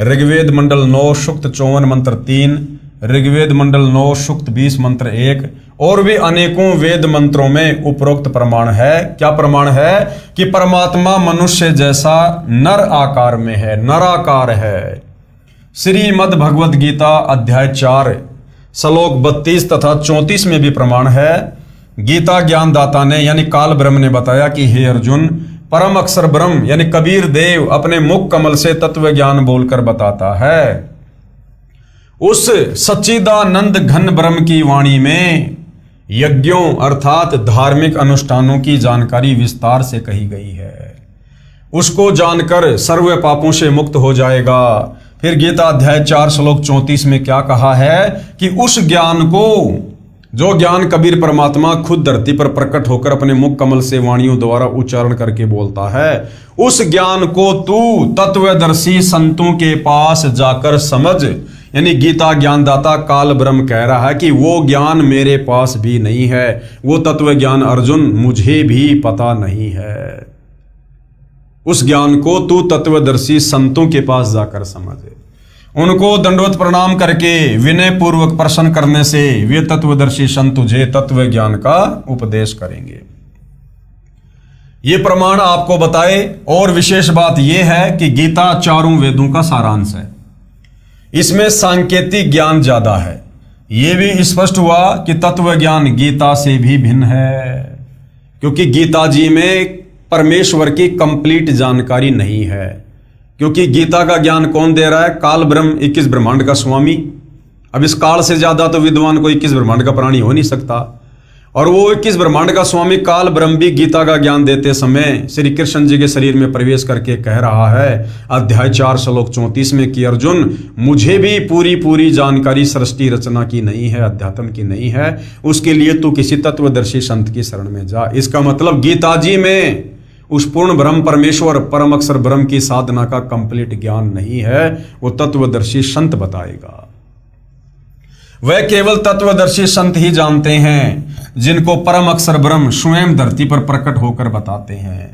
ऋग्वेद मंडल 9 सूक्त 54 मंत्र 3। ऋग्वेद मंडल 9 सूक्त 20 मंत्र 1 और भी अनेकों वेद मंत्रों में उपरोक्त प्रमाण है। क्या प्रमाण है? कि परमात्मा मनुष्य जैसा नर आकार में है, नराकार है। श्रीमद् भगवद गीता अध्याय 4 श्लोक 32 तथा 34 में भी प्रमाण है। गीता ज्ञानदाता ने यानी काल ब्रह्म ने बताया कि हे अर्जुन, परम अक्षर ब्रह्म यानी कबीर देव अपने मुख कमल से तत्व ज्ञान बोलकर बताता है। उस सच्चिदानंद घन ब्रह्म की वाणी में यज्ञों अर्थात धार्मिक अनुष्ठानों की जानकारी विस्तार से कही गई है। उसको जानकर सर्व पापों से मुक्त हो जाएगा। फिर गीता अध्याय 4 श्लोक 34 में क्या कहा है कि उस ज्ञान को, जो ज्ञान कबीर परमात्मा खुद धरती पर प्रकट होकर अपने मुख कमल से वाणियों द्वारा उच्चारण करके बोलता है, उस ज्ञान को तू तत्वदर्शी संतों के पास जाकर समझ। यानी गीता ज्ञानदाता काल ब्रह्म कह रहा है कि वो ज्ञान मेरे पास भी नहीं है, वो तत्व ज्ञान अर्जुन मुझे भी पता नहीं है। उस ज्ञान को तू तत्वदर्शी संतों के पास जाकर समझ। उनको दंडवत प्रणाम करके विनय पूर्वक प्रश्न करने से वे तत्वदर्शी संत तुझे तत्व ज्ञान का उपदेश करेंगे। ये प्रमाण आपको बताए। और विशेष बात यह है कि गीता चारों वेदों का सारांश है। इसमें सांकेतिक ज्ञान ज्यादा है। यह भी स्पष्ट हुआ कि तत्व ज्ञान गीता से भी भिन्न है, क्योंकि गीता जी में परमेश्वर की कंप्लीट जानकारी नहीं है। क्योंकि गीता का ज्ञान कौन दे रहा है? काल ब्रह्म, 21 ब्रह्मांड का स्वामी। अब इस काल से ज्यादा तो विद्वान कोई 21 ब्रह्मांड का प्राणी हो नहीं सकता। और वो 21 ब्रह्मांड का स्वामी काल ब्रह्म भी गीता का ज्ञान देते समय श्री कृष्ण जी के शरीर में प्रवेश करके कह रहा है अध्याय 4 श्लोक 34 में कि अर्जुन, मुझे भी पूरी जानकारी सृष्टि रचना की नहीं है, अध्यात्म की नहीं है। उसके लिए तू किसी तत्वदर्शी संत की शरण में जा। इसका मतलब गीता जी में उस पूर्ण ब्रह्म परमेश्वर परम अक्षर ब्रह्म की साधना का कंप्लीट ज्ञान नहीं है। वो तत्वदर्शी संत बताएगा। वह केवल तत्वदर्शी संत ही जानते हैं, जिनको परम अक्षर ब्रह्म स्वयं धरती पर प्रकट होकर बताते हैं।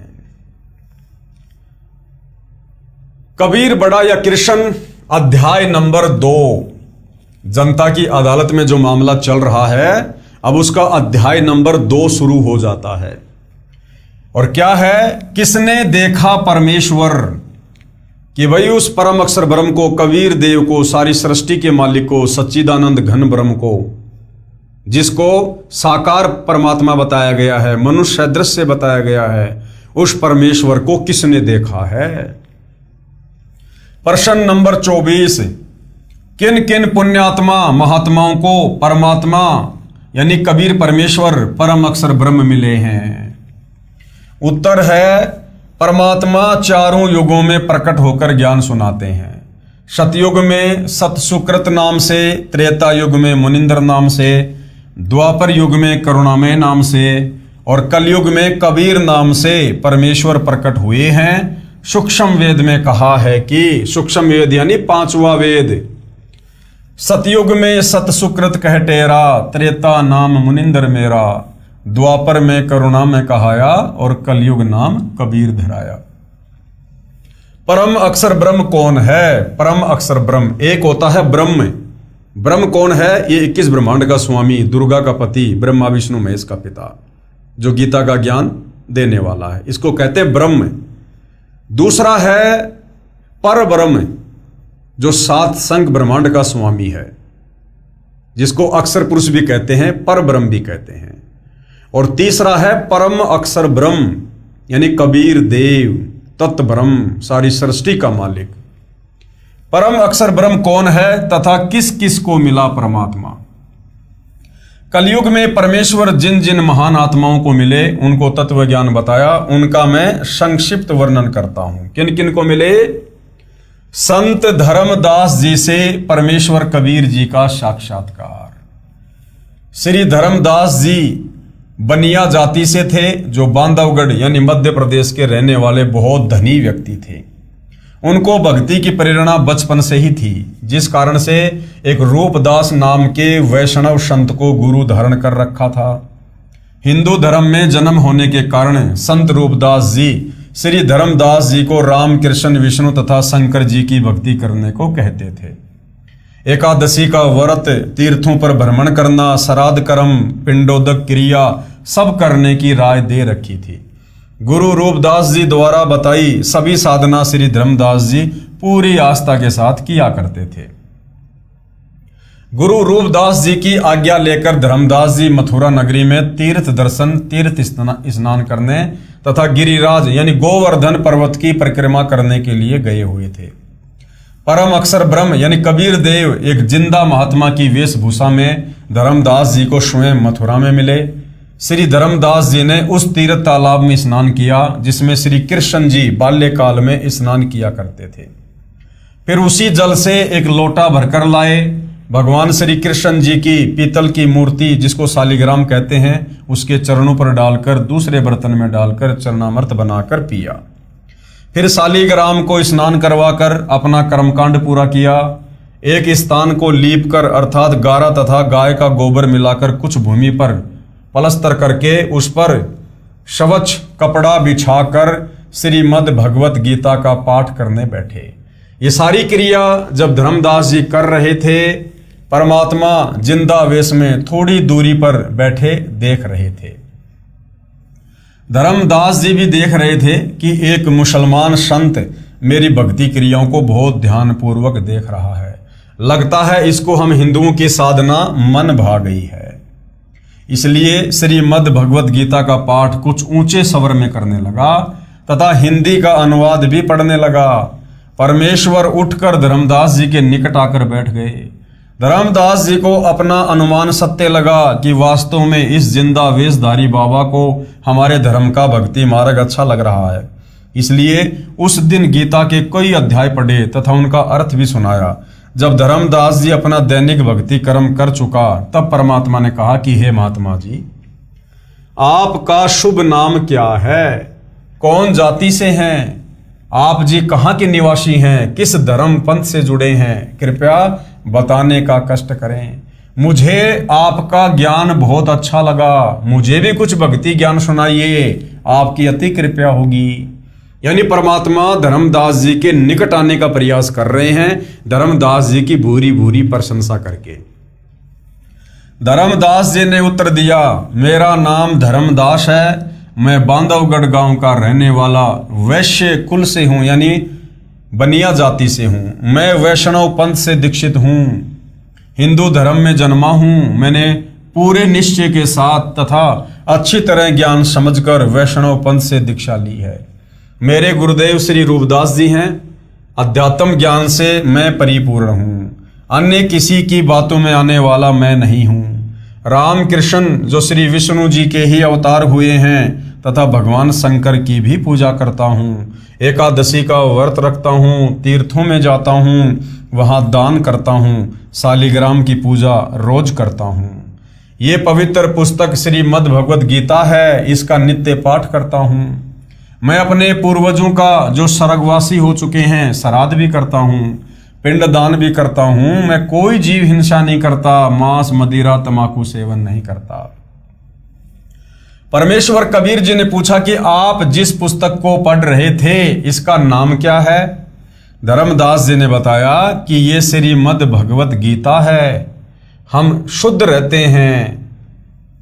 कबीर बड़ा या कृष्ण अध्याय नंबर 2, जनता की अदालत में जो मामला चल रहा है, अब उसका अध्याय नंबर 2 शुरू हो जाता है। और क्या है? किसने देखा परमेश्वर? कि भाई उस परम अक्षर ब्रह्म को, कबीर देव को, सारी सृष्टि के मालिक को, सच्चिदानंद घन ब्रह्म को, जिसको साकार परमात्मा बताया गया है, मनुष्य दृश्य बताया गया है, उस परमेश्वर को किसने देखा है? प्रश्न नंबर 24, किन किन पुण्यात्मा महात्माओं को परमात्मा यानी कबीर परमेश्वर परम अक्षर ब्रह्म मिले हैं? उत्तर है, परमात्मा चारों युगों में प्रकट होकर ज्ञान सुनाते हैं। सतयुग में सतसुकृत नाम से, त्रेता युग में मुनिंद्र नाम से, द्वापर युग में करुणामय नाम से और कलयुग में कबीर नाम से परमेश्वर प्रकट हुए हैं। सूक्ष्म वेद में कहा है कि, सूक्ष्म वेद यानी पांचवा वेद, सतयुग में सतसुकृत कह टेरा, त्रेता नाम मुनिंद्र मेरा, द्वापर में करुणा में कहाया और कलयुग नाम कबीर धराया। परम अक्षर ब्रह्म कौन है? परम अक्षर ब्रह्म एक होता है ब्रह्म। ब्रह्म कौन है? ये 21 ब्रह्मांड का स्वामी, दुर्गा का पति, ब्रह्मा विष्णु महेश का पिता, जो गीता का ज्ञान देने वाला है, इसको कहते हैं ब्रह्म। दूसरा है पर ब्रह्म, जो सात संग ब्रह्मांड का स्वामी है, जिसको अक्षर पुरुष भी कहते हैं, पर ब्रह्म भी कहते हैं। और तीसरा है परम अक्षर ब्रह्म यानी कबीर देव, तत्व ब्रह्म, सारी सृष्टि का मालिक। परम अक्षर ब्रह्म कौन है तथा किस किस को मिला परमात्मा? कलयुग में परमेश्वर जिन जिन महान आत्माओं को मिले उनको तत्व ज्ञान बताया, उनका मैं संक्षिप्त वर्णन करता हूं। किन किन को मिले? संत धर्मदास जी से परमेश्वर कबीर जी का साक्षात्कार। श्री धर्मदास जी बनिया जाति से थे, जो बांधवगढ़ यानी मध्य प्रदेश के रहने वाले बहुत धनी व्यक्ति थे। उनको भक्ति की प्रेरणा बचपन से ही थी, जिस कारण से एक रूपदास नाम के वैष्णव संत को गुरु धारण कर रखा था। हिंदू धर्म में जन्म होने के कारण संत रूपदास जी श्री धर्मदास जी को राम, कृष्ण, विष्णु तथा शंकर जी की भक्ति करने को कहते थे। एकादशी का व्रत, तीर्थों पर भ्रमण करना, श्राद्ध कर्म, पिंडोदक क्रिया सब करने की राय दे रखी थी। गुरु रूपदास जी द्वारा बताई सभी साधना श्री धर्मदास जी पूरी आस्था के साथ किया करते थे। गुरु रूपदास जी की आज्ञा लेकर धर्मदास जी मथुरा नगरी में तीर्थ दर्शन, तीर्थ स्नान करने तथा गिरिराज यानी गोवर्धन पर्वत की परिक्रमा करने के लिए गए हुए थे। परम अक्षर ब्रह्म यानी कबीर देव एक जिंदा महात्मा की वेशभूषा में धर्मदास जी को स्वयं मथुरा में मिले। श्री धर्मदास जी ने उस तीर्थ तालाब में स्नान किया जिसमें श्री कृष्ण जी बाल्यकाल में स्नान किया करते थे। फिर उसी जल से एक लोटा भरकर लाए। भगवान श्री कृष्ण जी की पीतल की मूर्ति, जिसको शालिग्राम कहते हैं, उसके चरणों पर डालकर दूसरे बर्तन में डालकर चरणामृत बनाकर पिया। फिर शालिग्राम को स्नान करवाकर अपना कर्मकांड पूरा किया। एक स्थान को लीप कर अर्थात गारा तथा गाय का गोबर मिलाकर कुछ भूमि पर पलस्तर करके उस पर स्वच्छ कपड़ा बिछाकर श्रीमद् भगवत गीता का पाठ करने बैठे। ये सारी क्रिया जब धर्मदास जी कर रहे थे, परमात्मा जिंदा वेश में थोड़ी दूरी पर बैठे देख रहे थे। धर्मदास जी भी देख रहे थे कि एक मुसलमान संत मेरी भक्ति क्रियाओं को बहुत ध्यानपूर्वक देख रहा है। लगता है इसको हम हिंदुओं की साधना मन भा गई है। इसलिए श्रीमद् भगवत गीता का पाठ कुछ ऊंचे स्वर में करने लगा तथा हिंदी का अनुवाद भी पढ़ने लगा। परमेश्वर उठकर धर्मदास जी के निकट आकर बैठ गए। धर्मदास जी को अपना अनुमान सत्य लगा कि वास्तव में इस जिंदा वेशधारी बाबा को हमारे धर्म का भक्ति मार्ग अच्छा लग रहा है। इसलिए उस दिन गीता के कई अध्याय पढ़े तथा उनका अर्थ भी सुनाया। जब धर्मदास जी अपना दैनिक भक्ति कर्म कर चुका, तब परमात्मा ने कहा कि हे महात्मा जी, आपका शुभ नाम क्या है? कौन जाति से हैं? आप जी कहाँ के निवासी हैं? किस धर्म पंथ से जुड़े हैं? कृपया बताने का कष्ट करें। मुझे आपका ज्ञान बहुत अच्छा लगा, मुझे भी कुछ भक्ति ज्ञान सुनाइए, आपकी अति कृपया होगी। यानी परमात्मा धर्मदास जी के निकट आने का प्रयास कर रहे हैं, धर्मदास जी की भूरी भूरी प्रशंसा करके। धर्मदास जी ने उत्तर दिया, मेरा नाम धर्मदास है, मैं बांधवगढ़ गांव का रहने वाला वैश्य कुल से हूं, यानी बनिया जाति से हूं। मैं वैष्णव पंथ से दीक्षित हूं, हिंदू धर्म में जन्मा हूं। मैंने पूरे निश्चय के साथ तथा अच्छी तरह ज्ञान समझकर वैष्णव पंथ से दीक्षा ली है। मेरे गुरुदेव श्री रूपदास जी हैं। अध्यात्म ज्ञान से मैं परिपूर्ण हूं। अन्य किसी की बातों में आने वाला मैं नहीं हूँ। राम कृष्ण जो श्री विष्णु जी के ही अवतार हुए हैं तथा भगवान शंकर की भी पूजा करता हूँ। एकादशी का व्रत रखता हूँ, तीर्थों में जाता हूँ, वहाँ दान करता हूँ, शालिग्राम की पूजा रोज करता हूँ। ये पवित्र पुस्तक श्रीमद् भगवद गीता है, इसका नित्य पाठ करता हूँ। मैं अपने पूर्वजों का जो स्वर्गवासी हो चुके हैं श्राद्ध भी करता हूँ, पिंडदान भी करता हूँ। मैं कोई जीव हिंसा नहीं करता, मांस मदिरा तमाकू सेवन नहीं करता। परमेश्वर कबीर जी ने पूछा कि आप जिस पुस्तक को पढ़ रहे थे इसका नाम क्या है? धर्मदास जी ने बताया कि ये श्रीमद् भगवत गीता है। हम शुद्ध रहते हैं,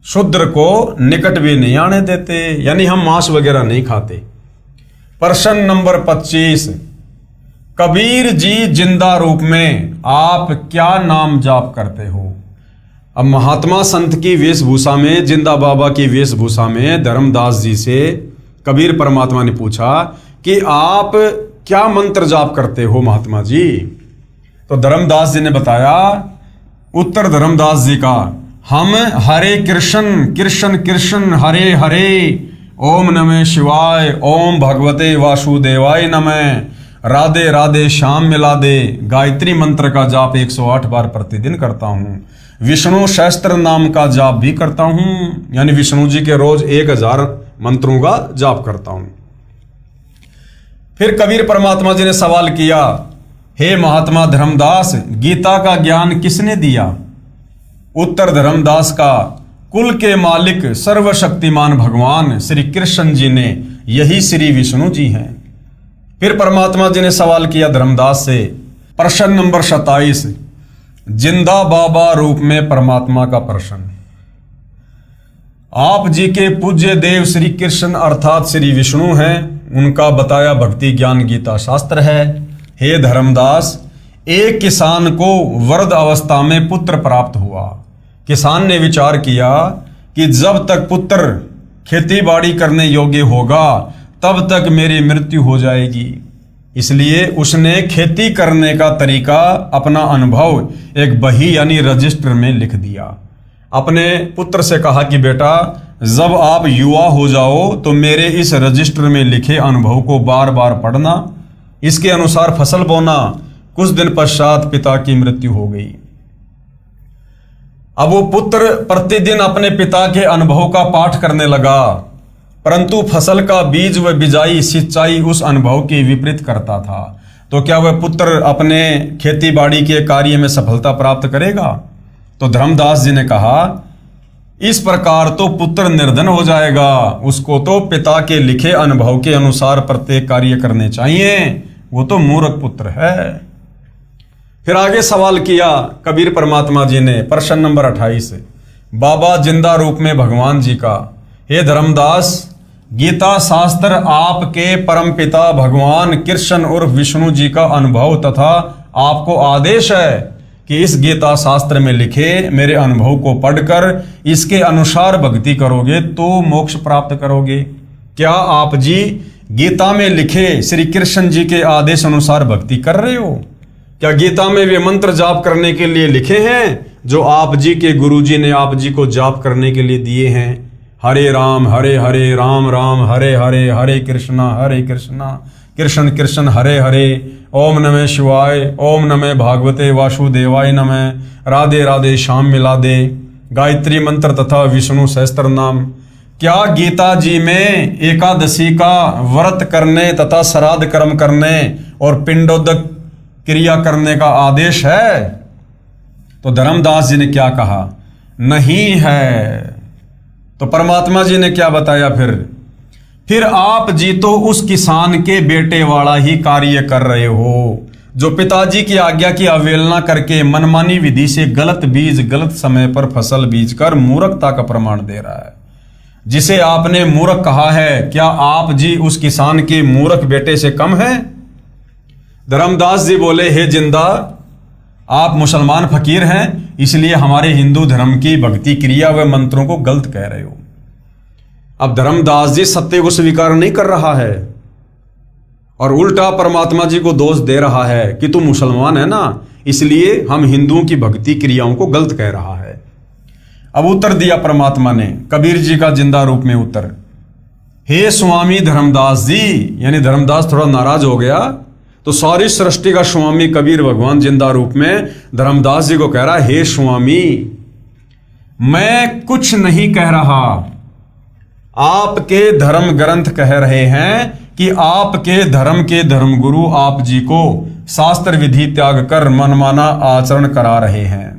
शूद्र को निकट भी नहीं आने देते, यानी हम मांस वगैरह नहीं खाते। प्रश्न नंबर 25, कबीर जी जिंदा रूप में आप क्या नाम जाप करते हो? अब महात्मा संत की वेशभूषा में, जिंदा बाबा की वेशभूषा में धर्मदास जी से कबीर परमात्मा ने पूछा कि आप क्या मंत्र जाप करते हो महात्मा जी? तो धर्मदास जी ने बताया, उत्तर धर्मदास जी का, हम हरे कृष्ण कृष्ण कृष्ण हरे हरे, ओम नमः शिवाय, ओम भगवते वासुदेवाय नमः, राधे राधे श्याम मिला दे, गायत्री मंत्र का जाप 108 बार प्रतिदिन करता हूँ। विष्णु सहस्त्र नाम का जाप भी करता हूँ, यानी विष्णु जी के रोज 1000 मंत्रों का जाप करता हूँ। फिर कबीर परमात्मा जी ने सवाल किया, हे महात्मा धर्मदास, गीता का ज्ञान किसने दिया? उत्तर धर्मदास का, कुल के मालिक सर्वशक्तिमान भगवान श्री कृष्ण जी ने, यही श्री विष्णु जी हैं। फिर परमात्मा जी ने सवाल किया धर्मदास से, प्रश्न नंबर 27, जिंदा बाबा रूप में परमात्मा का प्रश्न। आप जी के पूज्य देव श्री कृष्ण अर्थात श्री विष्णु हैं, उनका बताया भक्ति ज्ञान गीता शास्त्र है। हे धर्मदास, एक किसान को वृद्ध अवस्था में पुत्र प्राप्त हुआ। किसान ने विचार किया कि जब तक पुत्र खेती बाड़ी करने योग्य होगा तब तक मेरी मृत्यु हो जाएगी। इसलिए उसने खेती करने का तरीका, अपना अनुभव एक बही यानी रजिस्टर में लिख दिया। अपने पुत्र से कहा कि बेटा, जब आप युवा हो जाओ तो मेरे इस रजिस्टर में लिखे अनुभव को बार बार पढ़ना, इसके अनुसार फसल बोना। कुछ दिन पश्चात पिता की मृत्यु हो गई। अब वो पुत्र प्रतिदिन अपने पिता के अनुभव का पाठ करने लगा, परंतु फसल का बीज व बिजाई सिंचाई उस अनुभव के विपरीत करता था। तो क्या वह पुत्र अपने खेती बाड़ी के कार्य में सफलता प्राप्त करेगा? तो धर्मदास जी ने कहा, इस प्रकार तो पुत्र निर्धन हो जाएगा। उसको तो पिता के लिखे अनुभव के अनुसार प्रत्येक कार्य करने चाहिए। वो तो मूर्ख पुत्र है। फिर आगे सवाल किया कबीर परमात्मा जी ने, प्रश्न नंबर 28, बाबा जिंदा रूप में भगवान जी का, हे धर्मदास, गीता शास्त्र आपके परमपिता भगवान कृष्ण और विष्णु जी का अनुभव तथा आपको आदेश है कि इस गीता शास्त्र में लिखे मेरे अनुभव को पढ़कर इसके अनुसार भक्ति करोगे तो मोक्ष प्राप्त करोगे। क्या आप जी गीता में लिखे श्री कृष्ण जी के आदेश अनुसार भक्ति कर रहे हो? क्या गीता में वे मंत्र जाप करने के लिए लिखे हैं जो आप जी के गुरु जी ने आप जी को जाप करने के लिए दिए हैं? हरे राम राम राम हरे हरे, हरे कृष्णा कृष्ण कृष्ण हरे हरे, ओम नमः शिवाय, ओम नमः भागवते वासुदेवाय नमः, राधे राधे श्याम मिला दे, गायत्री मंत्र तथा विष्णु सहस्त्र नाम। क्या गीता जी में एकादशी का व्रत करने तथा श्राद्ध कर्म करने और पिंडोदक क्रिया करने का आदेश है? तो धर्मदास जी ने क्या कहा? नहीं है। तो परमात्मा जी ने क्या बताया फिर आप जी तो उस किसान के बेटे वाला ही कार्य कर रहे हो जो पिताजी की आज्ञा की अवहेलना करके मनमानी विधि से गलत बीज गलत समय पर फसल बीज कर मूर्खता का प्रमाण दे रहा है। जिसे आपने मूर्ख कहा है, क्या आप जी उस किसान के मूर्ख बेटे से कम है? धर्मदास जी बोले, हे जिंदा, आप मुसलमान फकीर हैं, इसलिए हमारे हिंदू धर्म की भक्ति क्रिया व मंत्रों को गलत कह रहे हो। अब धर्मदास जी सत्य को स्वीकार नहीं कर रहा है और उल्टा परमात्मा जी को दोष दे रहा है कि तू मुसलमान है ना, इसलिए हम हिंदुओं की भक्ति क्रियाओं को गलत कह रहा है। अब उत्तर दिया परमात्मा ने कबीर जी का जिंदा रूप में उत्तर। हे स्वामी धर्मदास जी, यानी धर्मदास थोड़ा नाराज हो गया तो सारी सृष्टि का स्वामी कबीर भगवान जिंदा रूप में धर्मदास जी को कह रहा, हे स्वामी मैं कुछ नहीं कह रहा, आपके धर्म ग्रंथ कह रहे हैं कि आपके धर्म के धर्मगुरु आप जी को शास्त्र विधि त्याग कर मनमाना आचरण करा रहे हैं।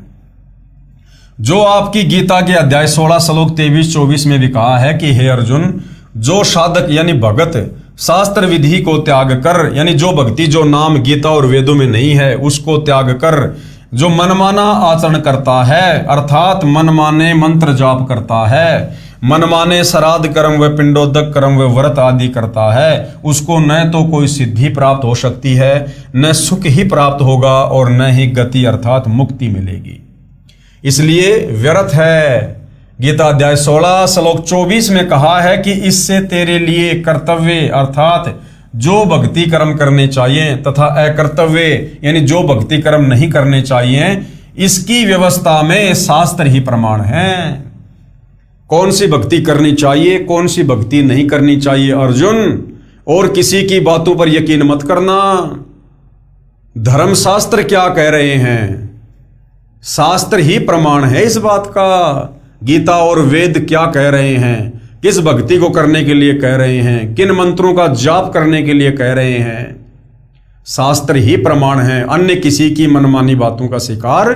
जो आपकी गीता के अध्याय 16 श्लोक 23-24 में भी कहा है कि हे अर्जुन, जो साधक यानी भगत शास्त्र विधि को त्याग कर, यानी जो भक्ति जो नाम गीता और वेदों में नहीं है उसको त्याग कर जो मनमाना आचरण करता है, अर्थात मनमाने मंत्र जाप करता है, मनमाने श्राद्ध कर्म व पिंडोदक कर्म व व्रत आदि करता है, उसको न तो कोई सिद्धि प्राप्त हो सकती है, न सुख ही प्राप्त होगा और न ही गति अर्थात मुक्ति मिलेगी। इसलिए व्यर्थ है। गीता अध्याय 16 श्लोक 24 में कहा है कि इससे तेरे लिए कर्तव्य अर्थात जो भक्ति कर्म करने चाहिए तथा अकर्तव्य यानी जो भक्ति कर्म नहीं करने चाहिए, इसकी व्यवस्था में शास्त्र ही प्रमाण है। कौन सी भक्ति करनी चाहिए, कौन सी भक्ति नहीं करनी चाहिए अर्जुन, और किसी की बातों पर यकीन मत करना। धर्मशास्त्र क्या कह रहे हैं, शास्त्र ही प्रमाण है इस बात का। गीता और वेद क्या कह रहे हैं, किस भक्ति को करने के लिए कह रहे हैं, किन मंत्रों का जाप करने के लिए कह रहे हैं, शास्त्र ही प्रमाण है। अन्य किसी की मनमानी बातों का शिकार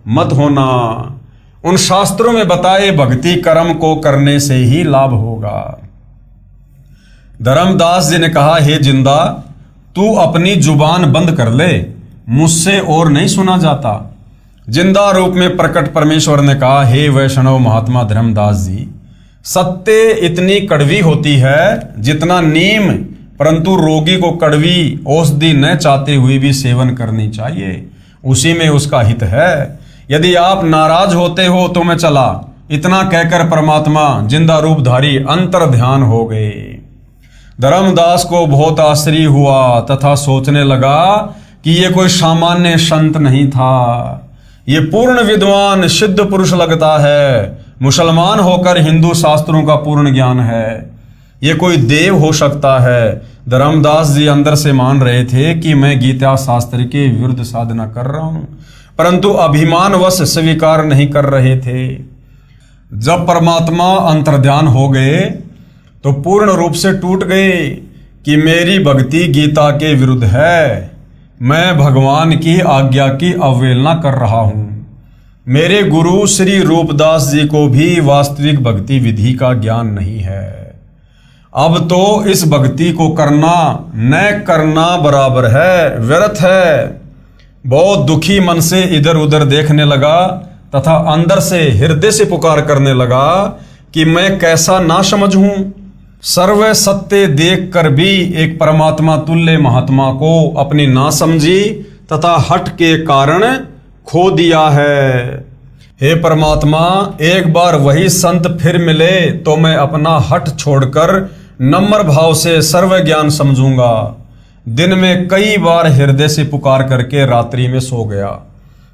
मत होना। उन शास्त्रों में बताए भक्ति कर्म को करने से ही लाभ होगा। धर्मदास जी ने कहा, हे जिंदा तू अपनी जुबान बंद कर ले, मुझसे और नहीं सुना जाता। जिंदा रूप में प्रकट परमेश्वर ने कहा, हे वैष्णव महात्मा धर्मदास जी, सत्य इतनी कड़वी होती है जितना नीम, परंतु रोगी को कड़वी औषधि न चाहते हुए भी सेवन करनी चाहिए, उसी में उसका हित है। यदि आप नाराज होते हो तो मैं चला। इतना कहकर परमात्मा जिंदा रूपधारी अंतर ध्यान हो गए। धर्मदास को बहुत आश्चर्य हुआ तथा सोचने लगा कि ये कोई सामान्य संत नहीं था, ये पूर्ण विद्वान सिद्ध पुरुष लगता है। मुसलमान होकर हिंदू शास्त्रों का पूर्ण ज्ञान है, ये कोई देव हो सकता है। धर्मदास जी अंदर से मान रहे थे कि मैं गीता शास्त्र के विरुद्ध साधना कर रहा हूं, परंतु अभिमानवश स्वीकार नहीं कर रहे थे। जब परमात्मा अंतर्ध्यान हो गए तो पूर्ण रूप से टूट गए कि मेरी भक्ति गीता के विरुद्ध है, मैं भगवान की आज्ञा की अवहेलना कर रहा हूं। मेरे गुरु श्री रूपदास जी को भी वास्तविक भक्ति विधि का ज्ञान नहीं है। अब तो इस भक्ति को करना न करना बराबर है, व्यर्थ है। बहुत दुखी मन से इधर उधर देखने लगा तथा अंदर से हृदय से पुकार करने लगा कि मैं कैसा ना समझ हूं। सर्व सत्य देख कर भी एक परमात्मा तुल्य महात्मा को अपनी नासमझी तथा हट के कारण खो दिया है। हे परमात्मा, एक बार वही संत फिर मिले तो मैं अपना हट छोड़कर नम्र भाव से सर्व ज्ञान समझूंगा। दिन में कई बार हृदय से पुकार करके रात्रि में सो गया।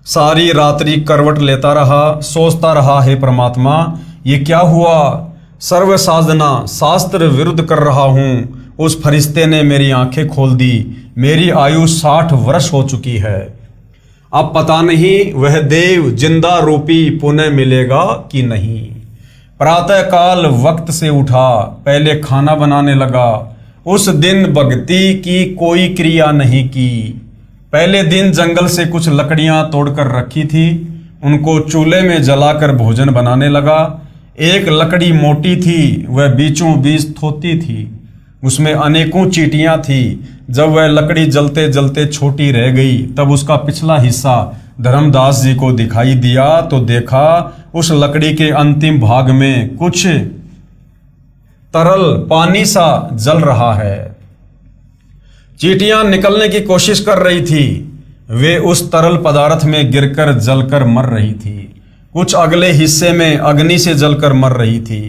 सारी रात्रि करवट लेता रहा, सोचता रहा, हे परमात्मा ये क्या हुआ। सर्व साधना शास्त्र विरुद्ध कर रहा हूं। उस फरिश्ते ने मेरी आंखें खोल दी। मेरी आयु 60 वर्ष हो चुकी है। अब पता नहीं वह देव जिंदा रूपी पुनः मिलेगा कि नहीं। प्रातः काल वक्त से उठा, पहले खाना बनाने लगा। उस दिन भक्ति की कोई क्रिया नहीं की। पहले दिन जंगल से कुछ लकड़ियां तोड़कर रखी थी, उनको चूल्हे में जलाकर भोजन बनाने लगा। एक लकड़ी मोटी थी, वह बीचों बीच थोती थी, उसमें अनेकों चींटियां थी। जब वह लकड़ी जलते जलते छोटी रह गई तब उसका पिछला हिस्सा धर्मदास जी को दिखाई दिया तो देखा उस लकड़ी के अंतिम भाग में कुछ तरल पानी सा जल रहा है। चींटियां निकलने की कोशिश कर रही थी, वे उस तरल पदार्थ में गिरकर जलकर मर रही थी। कुछ अगले हिस्से में अग्नि से जलकर मर रही थी।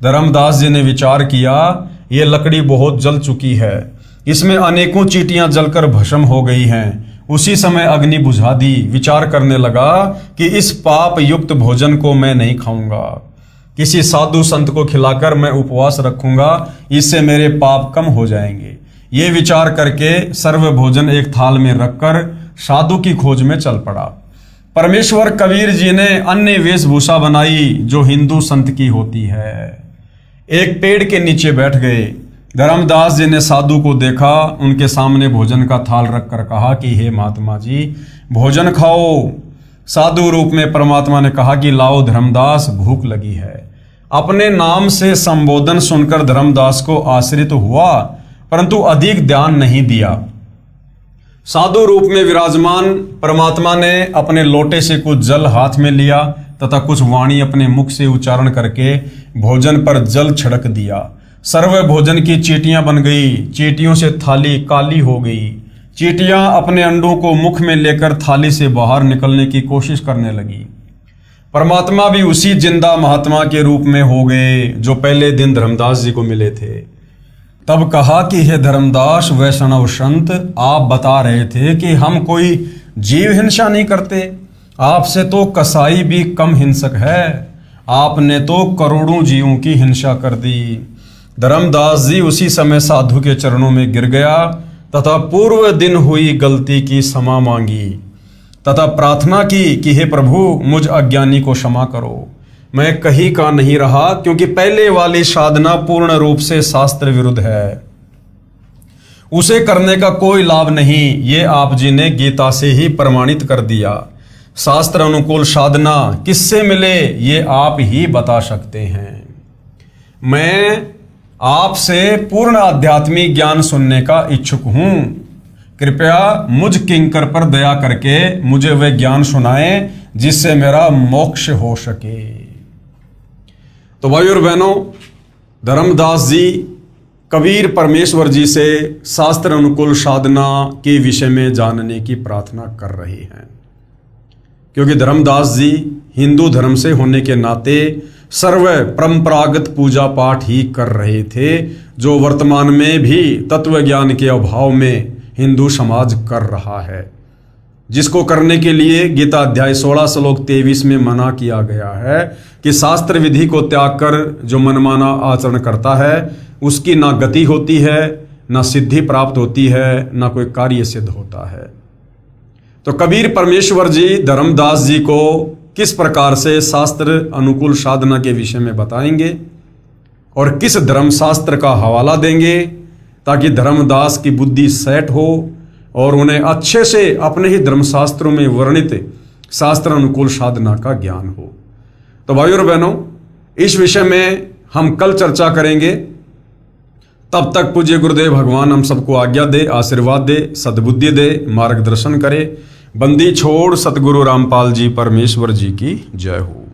धर्मदास जी ने विचार किया, ये लकड़ी बहुत जल चुकी है, इसमें अनेकों चींटियां जलकर भस्म हो गई हैं। उसी समय अग्नि बुझा दी। विचार करने लगा कि इस पाप युक्त भोजन को मैं नहीं खाऊंगा, किसी साधु संत को खिलाकर मैं उपवास रखूंगा, इससे मेरे पाप कम हो जाएंगे। ये विचार करके सर्व भोजन एक थाल में रखकर साधु की खोज में चल पड़ा। परमेश्वर कबीर जी ने अन्य वेशभूषा बनाई जो हिंदू संत की होती है। एक पेड़ के नीचे बैठ गए। धर्मदास जी ने साधु को देखा, उनके सामने भोजन का थाल रखकर कहा कि हे महात्मा जी, भोजन खाओ। साधु रूप में परमात्मा ने कहा कि लाओ धर्मदास, भूख लगी है। अपने नाम से संबोधन सुनकर धर्मदास को आश्रित हुआ, परंतु अधिक ध्यान नहीं दिया। साधु रूप में विराजमान परमात्मा ने अपने लोटे से कुछ जल हाथ में लिया तथा कुछ वाणी अपने मुख से उच्चारण करके भोजन पर जल छिड़क दिया। सर्व भोजन की चींटियां बन गई। चींटियों से थाली काली हो गई। चींटियां अपने अंडों को मुख में लेकर थाली से बाहर निकलने की कोशिश करने लगी। परमात्मा भी उसी जिंदा महात्मा के रूप में हो गए जो पहले दिन धर्मदास जी को मिले थे। तब कहा कि हे धर्मदास वैष्णव संत, आप बता रहे थे कि हम कोई जीव हिंसा नहीं करते। आपसे तो कसाई भी कम हिंसक है, आपने तो करोड़ों जीवों की हिंसा कर दी। धर्मदास जी उसी समय साधु के चरणों में गिर गया तथा पूर्व दिन हुई गलती की क्षमा मांगी तथा प्रार्थना की कि हे प्रभु, मुझ अज्ञानी को क्षमा करो। मैं कहीं का नहीं रहा, क्योंकि पहले वाली साधना पूर्ण रूप से शास्त्र विरुद्ध है, उसे करने का कोई लाभ नहीं। ये आप जी ने गीता से ही प्रमाणित कर दिया। शास्त्र अनुकूल साधना किससे मिले ये आप ही बता सकते हैं। मैं आपसे पूर्ण आध्यात्मिक ज्ञान सुनने का इच्छुक हूं। कृपया मुझ किंकर पर दया करके मुझे वह ज्ञान सुनाएं जिससे मेरा मोक्ष हो सके। तो भाइयों और बहनों, धर्मदास जी कबीर परमेश्वर जी से शास्त्र अनुकूल साधना के विषय में जानने की प्रार्थना कर रहे हैं, क्योंकि धर्मदास जी हिंदू धर्म से होने के नाते सर्व परंपरागत पूजा पाठ ही कर रहे थे, जो वर्तमान में भी तत्व ज्ञान के अभाव में हिंदू समाज कर रहा है, जिसको करने के लिए गीता अध्याय 16 श्लोक 23 में मना किया गया है कि शास्त्र विधि को त्याग कर जो मनमाना आचरण करता है उसकी ना गति होती है, ना सिद्धि प्राप्त होती है, ना कोई कार्य सिद्ध होता है। तो कबीर परमेश्वर जी धर्मदास जी को किस प्रकार से शास्त्र अनुकूल साधना के विषय में बताएंगे और किस धर्मशास्त्र का हवाला देंगे, ताकि धर्मदास की बुद्धि सेट हो और उन्हें अच्छे से अपने ही धर्मशास्त्रों में वर्णित शास्त्र अनुकूल साधना का ज्ञान हो। तो भाइयों और बहनों, इस विषय में हम कल चर्चा करेंगे। तब तक पूज्य गुरुदेव भगवान हम सबको आज्ञा दे, आशीर्वाद दे, सद्बुद्धि दे, मार्गदर्शन करे। बंदी छोड़ सतगुरु रामपाल जी परमेश्वर जी की जय हो।